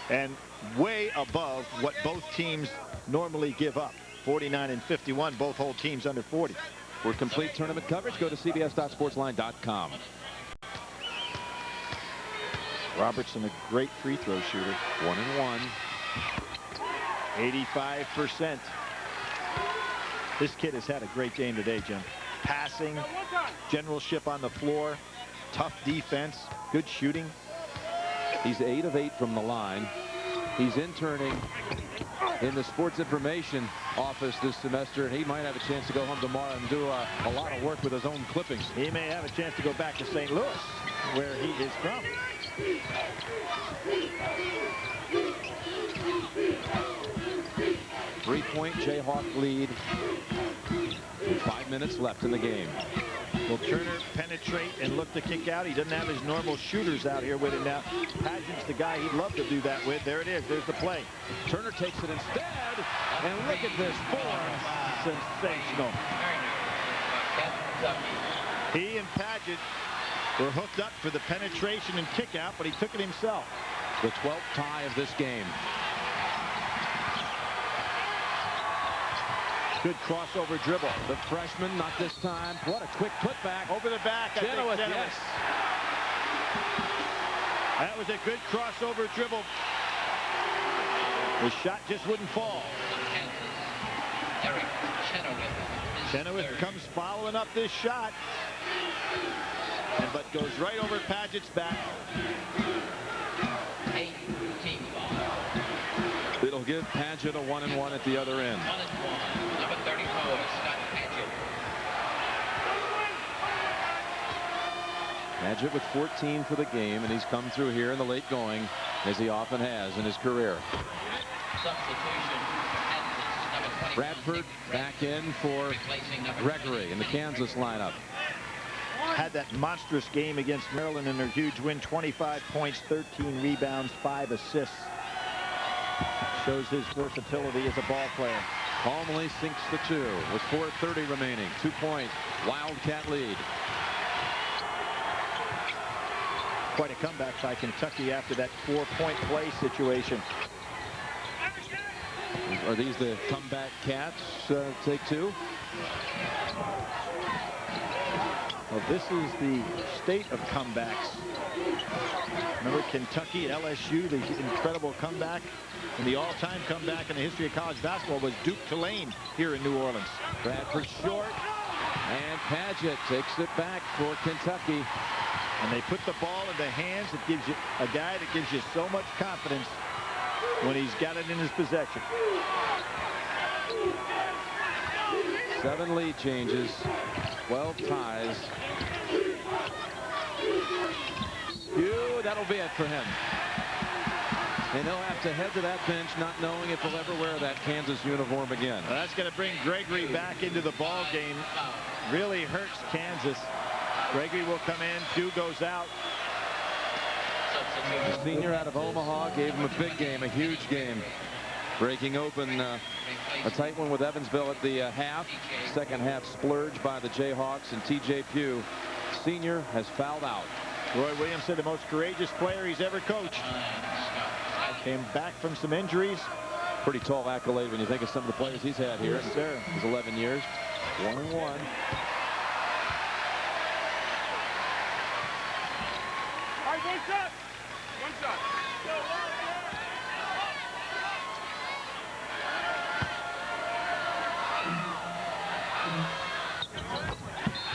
And way above what both teams normally give up. 49 and 51, both hold teams under 40. For complete tournament coverage, go to cbs.sportsline.com. Robertson, a great free throw shooter. 1-and-1. 85%. This kid has had a great game today, Jim. Passing, generalship on the floor, tough defense, good shooting. He's 8 of 8 from the line. He's interning in the sports information office this semester, and he might have a chance to go home tomorrow and do a lot of work with his own clippings. He may have a chance to go back to St. Louis, where he is from. Three-point Jayhawk lead. 5 minutes left in the game. Will Turner penetrate and look to kick out? He doesn't have his normal shooters out here with him now. Pageant's the guy he'd love to do that with. There it is. There's the play. Turner takes it instead. And look at this form. Sensational. He and Pageant were hooked up for the penetration and kick out, but he took it himself. The 12th tie of this game. Good crossover dribble. The freshman, not this time. What a quick putback. Over the back. Chenoweth, yes. That was a good crossover dribble. The shot just wouldn't fall. Chenoweth comes following up this shot, but goes right over Pageant's back. It'll give Pageant a 1-and-1 at the other end. Number 34, Scott Pageant. Pageant with 14 for the game, and he's come through here in the late going, as he often has in his career. Substitution. Bradford back in for Gregory in the Kansas lineup. Had that monstrous game against Maryland in their huge win. 25 points, 13 rebounds, 5 assists. Shows his versatility as a ball player. Calmly sinks the 2 with 4:30 remaining. 2-point Wildcat lead. Quite a comeback by Kentucky after that 4-point play situation. Are these the comeback Cats? Take 2. Well, this is the state of comebacks. Remember Kentucky at LSU, the incredible comeback, and the all-time comeback in the history of college basketball was Duke Tulane here in New Orleans. Bradford short, and Pageant takes it back for Kentucky. And they put the ball in the hands. It gives you a guy that gives you so much confidence when he's got it in his possession. 7 lead changes, 12 ties. That'll be it for him. And he'll have to head to that bench not knowing if he'll ever wear that Kansas uniform again. Well, that's going to bring Gregory back into the ball game. Really hurts Kansas. Gregory will come in. Dew goes out. The senior out of Omaha gave him a big game, a huge game. Breaking open a tight one with Evansville at the half. Second half splurged by the Jayhawks, and T.J. Pugh, senior, has fouled out. Roy Williams said the most courageous player he's ever coached. Came back from some injuries. Pretty tall accolade when you think of some of the players he's had here. Yes, sir. His 11 years. 1-1. All right, one shot. One shot.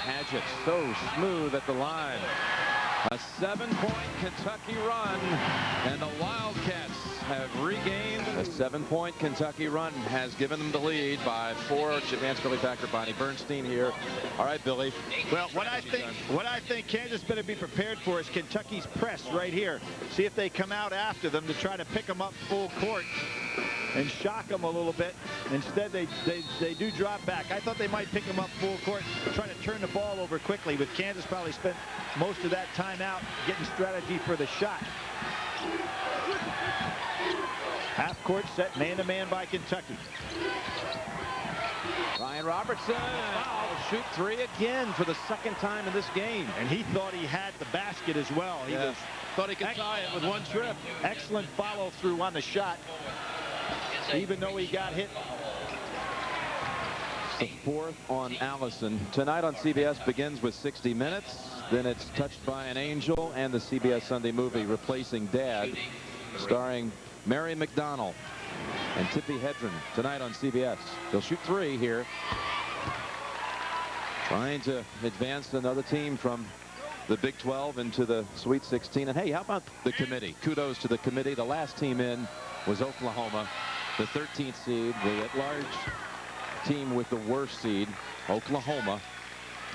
Paget so smooth at the line. A 7-point Kentucky run, and the Wildcats have regained. A 7-point Kentucky run has given them the lead by 4. Vance Billy Packer, Bonnie Bernstein here. All right, Billy. Well, what I think Kansas better be prepared for is Kentucky's press right here. See if they come out after them to try to pick them up full court and shock them a little bit. Instead, they do drop back. I thought they might pick them up full court, try to turn the ball over quickly, but Kansas probably spent most of that time out getting strategy for the shot. Half court set man-to-man by Kentucky. Ryan Robertson will shoot 3 again for the second time in this game. And he thought he had the basket as well. He thought he could tie it with one trip. Excellent follow through on the shot, even though he got hit. The 4th on Allison. Tonight on CBS begins with 60 Minutes. Then it's Touched by an Angel and the CBS Sunday movie Replacing Dad, starring Mary McDonnell and Tippi Hedren tonight on CBS. They'll shoot 3 here. Trying to advance another team from the Big 12 into the Sweet 16. And hey, how about the committee? Kudos to the committee. The last team in was Oklahoma, the 13th seed, the at-large team with the worst seed, Oklahoma.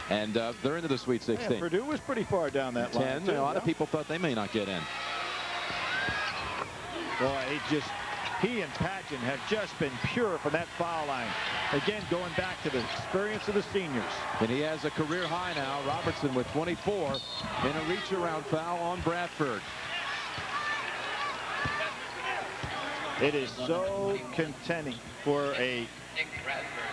And they're into the Sweet 16. Yeah, Purdue was pretty far down that line. 10. A lot of people thought they may not get in. Boy, he and Paget have just been pure from that foul line. Again, going back to the experience of the seniors. And he has a career high now. Robertson with 24 in a reach-around foul on Bradford. It is so contenting for a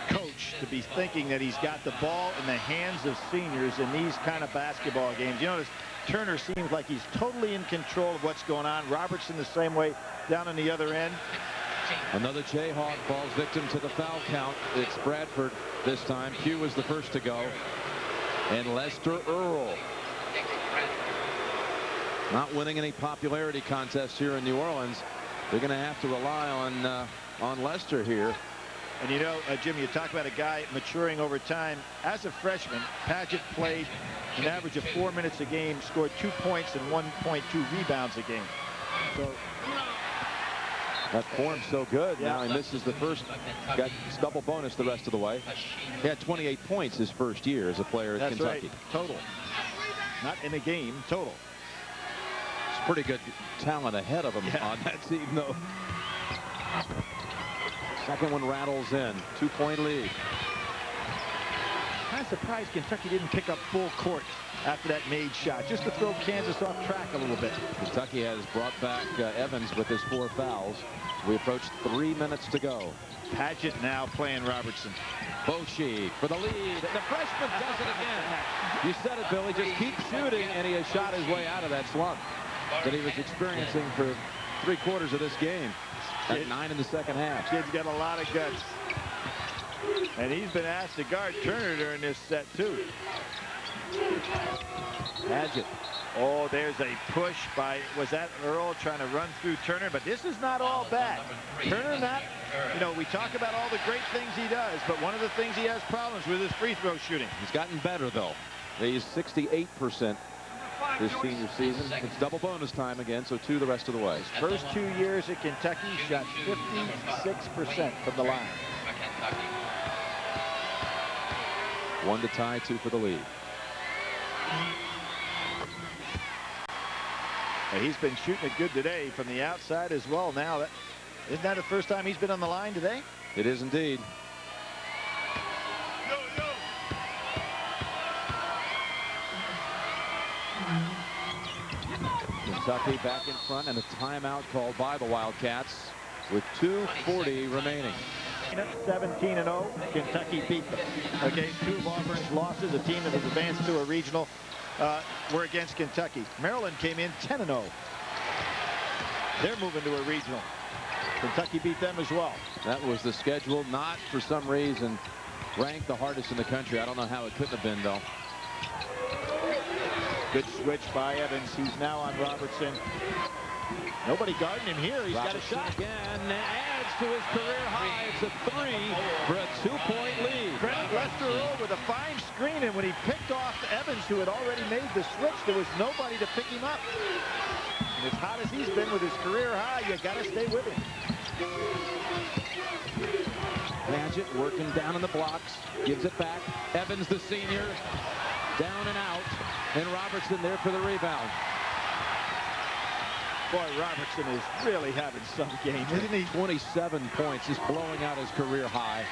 coach to be thinking that he's got the ball in the hands of seniors in these kind of basketball games. You notice Turner seems like he's totally in control of what's going on. Robertson the same way down on the other end. Another Jayhawk falls victim to the foul count. It's Bradford this time. Pugh was the first to go. And Lester Earl. Not winning any popularity contests here in New Orleans. They're going to have to rely on Lester here. And you know, Jim, you talk about a guy maturing over time. As a freshman, Paget played an average of 4 minutes a game, scored 2 points and 1.2 rebounds a game. So that form's so good. Now he misses the first, got double bonus the rest of the way. He had 28 points his first year as a player at Kentucky. Right. Total. Not in a game, total. It's pretty good talent ahead of him on that team, though. Second one rattles in. 2-point lead. Kind of surprised Kentucky didn't pick up full court after that made shot, just to throw Kansas off track a little bit. Kentucky has brought back Evans with his 4 fouls. We approach 3 minutes to go. Paget now playing Robertson. Boshi for the lead. The freshman does it again. You said it, Billy. Just keep shooting, and he has shot his way out of that slump that he was experiencing for 3/4 of this game. At 9 in the second half. Kid's got a lot of guts. And he's been asked to guard Turner during this set, too. Paget. Oh, there's a push by, was that Earl trying to run through Turner? But this is not all bad. Turner not, you know, we talk about all the great things he does, but one of the things he has problems with is free throw shooting. He's gotten better, though. He's 68% this senior season. It's double bonus time again, so 2 the rest of the way. His first 2 years at Kentucky, shot 56% from the line. 1 to tie, 2 for the lead. He's been shooting it good today from the outside as well. Now, isn't that the first time he's been on the line today? It is indeed. Kentucky back in front, and a timeout called by the Wildcats with 2:40 remaining. 17-0. Kentucky beat them. Okay, 2 of Auburn's losses, a team that has advanced to a regional, were against Kentucky. Maryland came in 10-0. They're moving to a regional. Kentucky beat them as well. That was the schedule, not for some reason ranked the hardest in the country. I don't know how it couldn't have been, though. Good switch by Evans. He's now on Robertson. Nobody guarding him here. He's got a shot. Again, adds to his career high. It's a 3 for a 2-point lead. Brent Lester with a fine screen, and when he picked off Evans, who had already made the switch, there was nobody to pick him up. And as hot as he's been with his career high, you got to stay with him. Padgett working down in the blocks, gives it back. Evans, the senior, down and out, and Robertson there for the rebound. Boy, Robertson is really having some game, isn't he? 27 points, just blowing out his career high.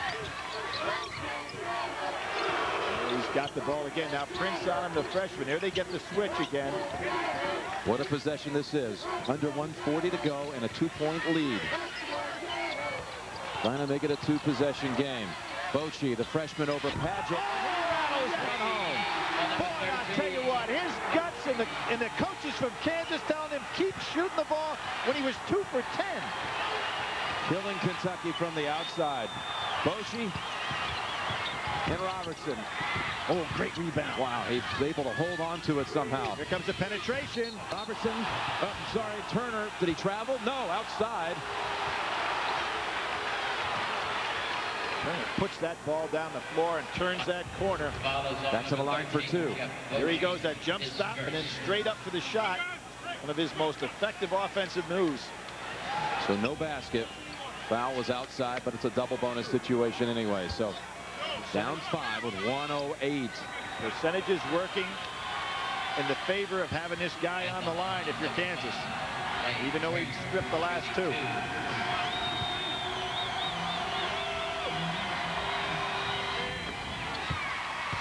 He's got the ball again. Now Prince on him, the freshman. Here they get the switch again. What a possession this is. Under 1:40 to go and a 2-point lead. Trying to make it a 2-possession game. Bochy, the freshman, over Padgett. He rattles one home. Boy, I'll tell you what, his guts and the coaches from Kansas telling him keep shooting the ball when he was 2 for 10. Killing Kentucky from the outside. Bochy and Robertson. Oh, great rebound. Wow, he's able to hold on to it somehow. Here comes the penetration. Robertson, Turner, did he travel? No, outside. Turner puts that ball down the floor and turns that corner. Back to the line for 2. Here he goes, that jump stop, and then straight up for the shot. One of his most effective offensive moves. So no basket. Foul was outside, but it's a double bonus situation anyway. So down 5 with 1:08. Percentages working in the favor of having this guy on the line if you're Kansas, even though he stripped the last 2.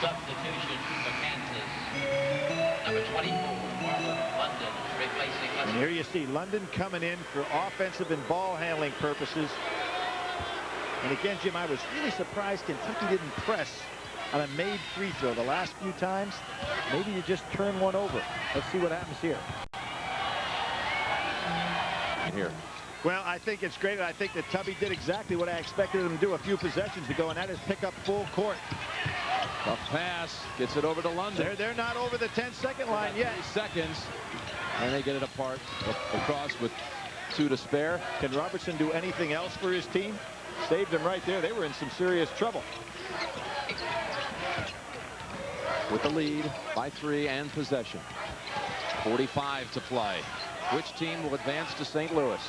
Substitution for Kansas. Number 24, London, replacing Lester. And here you see London coming in for offensive and ball handling purposes. And again, Jim, I was really surprised Kentucky didn't press on a made free throw the last few times. Maybe you just turn one over. Let's see what happens here. Well, I think it's great. I think that Tubby did exactly what I expected him to do a few possessions ago, and that is pick up full court. A pass, gets it over to London. They're not over the 10-second line yet. 3 seconds, and they get it apart across with 2 to spare. Can Robertson do anything else for his team? Saved them right there. They were in some serious trouble. With the lead by 3 and possession. 45 to play. Which team will advance to St. Louis?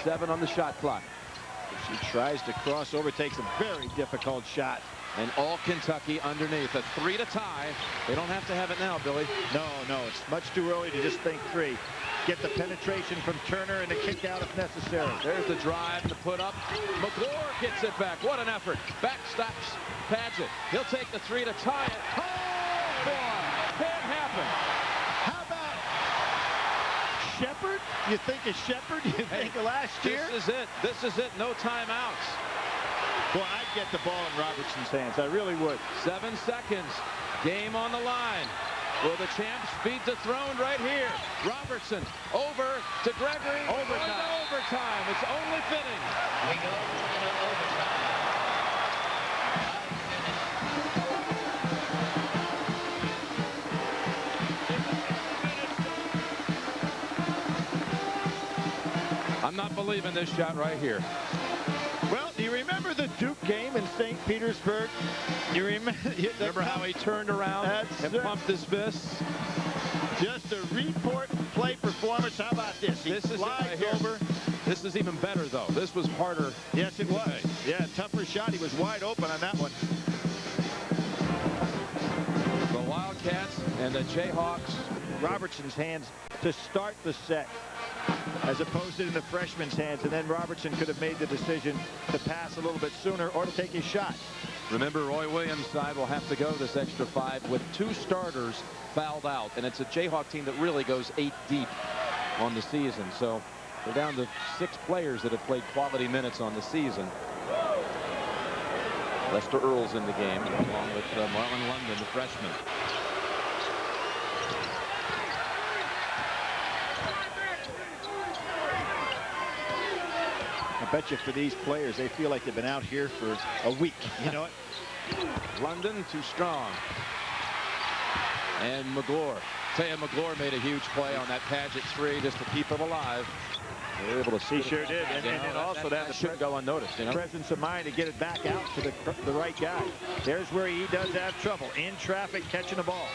7 on the shot clock. She tries to cross over, takes a very difficult shot. And all Kentucky underneath. A 3 to tie. They don't have to have it now, Billy. No, it's much too early to just think 3. Get the penetration from Turner and the kick out if necessary. There's the drive and the put up. McClure gets it back. What an effort. Backstops Padgett. He'll take the 3 to tie it. Oh, boy. Can't happen. How about Shepard? You think of Shepard? You think of last year? This is it. No timeouts. Well, I'd get the ball in Robertson's hands. I really would. 7 seconds. Game on the line. Will the champs beat the throne right here? Robertson over to Gregory. Overtime. It's only fitting. We go into overtime. I'm not believing this shot right here. Well, do you remember the Duke game in St. Petersburg? You remember how he turned around and pumped his fists? Just a report play performance. How about this? He slides over. This is even better, though. This was harder. Yes, it was. Yeah, tougher shot. He was wide open on that one. The Wildcats and the Jayhawks. Robertson's hands to start the set, as opposed to in the freshman's hands, and then Robertson could have made the decision to pass a little bit sooner or to take his shot. Remember, Roy Williams' side will have to go this extra 5 with 2 starters fouled out, and it's a Jayhawk team that really goes 8 deep on the season. So they're down to 6 players that have played quality minutes on the season. Lester Earl's in the game, along with Marlon London, the freshman. I bet you for these players, they feel like they've been out here for a week. You know what? London too strong. And McGlure. Taya McGlure made a huge play on that Padgett 3 just to keep him alive. They were able to see. He sure did. And then also that shouldn't go unnoticed. You know? Presence of mind to get it back out to the right guy. There's where he does have trouble. In traffic, catching the ball.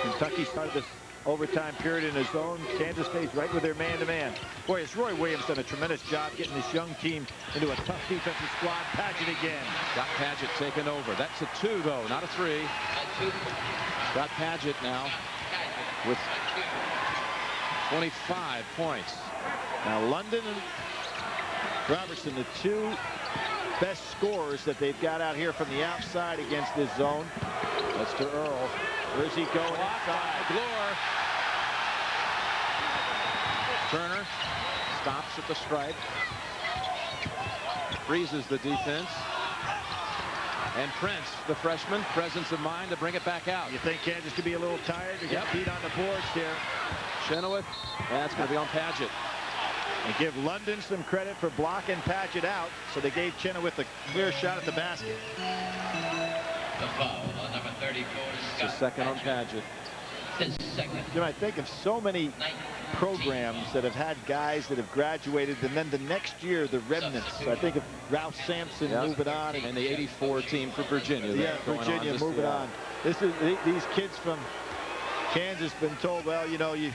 Kentucky started this overtime period in his zone. Kansas State's right with their man-to-man. Boy, has Roy Williams done a tremendous job getting this young team into a tough defensive squad. Padgett again. Got Padgett taken over. That's a 2, though, not a 3. Got Padgett now with 25 points. Now London and Robertson, the 2 best scorers that they've got out here from the outside against this zone. Lester Earl. Where's he going inside? McGlure. Turner stops at the stripe. Freezes the defense. And Prince, the freshman, presence of mind to bring it back out. You think Kansas could be a little tired to get beat on the boards here? Chenoweth, that's going to be on Padgett. And give London some credit for blocking Padgett out, so they gave Chenoweth a clear shot at the basket. The foul on number 34. It's a second on Padgett. You know, I think of so many programs that have had guys that have graduated, and then the next year the remnants. I think of Ralph Sampson moving on, and the '84 team for Virginia. Yeah, Virginia moving on. This is these kids from Kansas been told, well, you know, you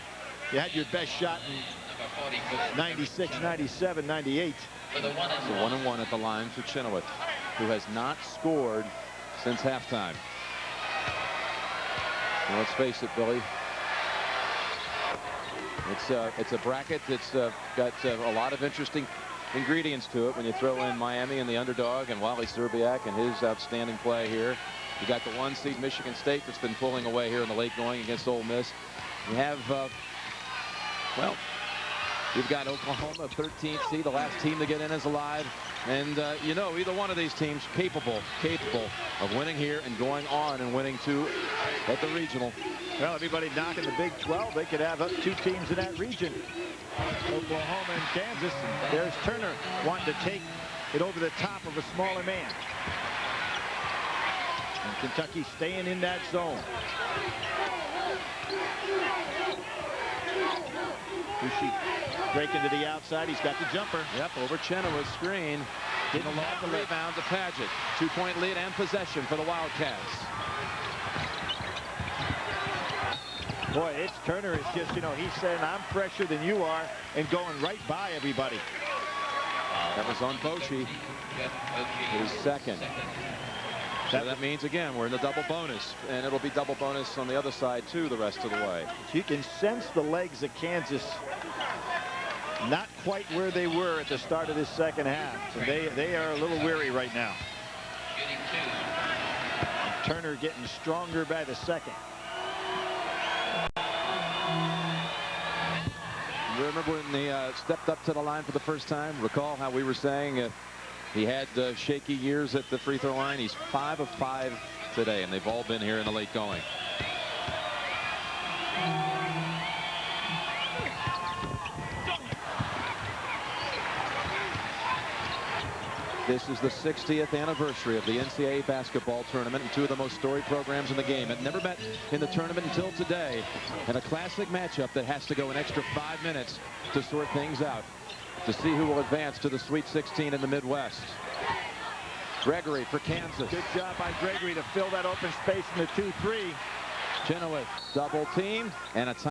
had your best shot in 96, 97, 98. So 1-1 at the line for Chenoweth, who has not scored since halftime. And let's face it, Billy. It's a bracket that's got a lot of interesting ingredients to it when you throw in Miami and the underdog and Wally Szczerbiak and his outstanding play here. You got the 1 seed Michigan State that's been pulling away here in the late going against Ole Miss. You have, well, you've got Oklahoma, 13th seed, the last team to get in is alive. And, you know, either one of these teams capable of winning here and going on and winning 2 at the regional. Well, everybody knocking the Big 12. They could have up 2 teams in that region. Oklahoma and Kansas. There's Turner wanting to take it over the top of a smaller man. And Kentucky staying in that zone. Bushi breaking to the outside. He's got the jumper. Yep, over Chenoweth's screen. Didn't allow the rebound to Padgett. 2-point lead and possession for the Wildcats. Boy, it's Turner. It's just, you know, he's saying I'm fresher than you are and going right by everybody. That was on Bochi. His second. So that means, again, we're in the double bonus, and it'll be double bonus on the other side, too, the rest of the way. You can sense the legs of Kansas not quite where they were at the start of this second half. So they are a little weary right now. And Turner getting stronger by the second. You remember when they stepped up to the line for the first time? Recall how we were saying he had shaky years at the free throw line. He's 5 of 5 today, and they've all been here in the late going. This is the 60th anniversary of the NCAA basketball tournament, and 2 of the most storied programs in the game. It never met in the tournament until today, and a classic matchup that has to go an extra 5 minutes to sort things out, to see who will advance to the Sweet 16 in the Midwest. Gregory for Kansas. Good job by Gregory to fill that open space in the 2-3. Chenoweth double team and a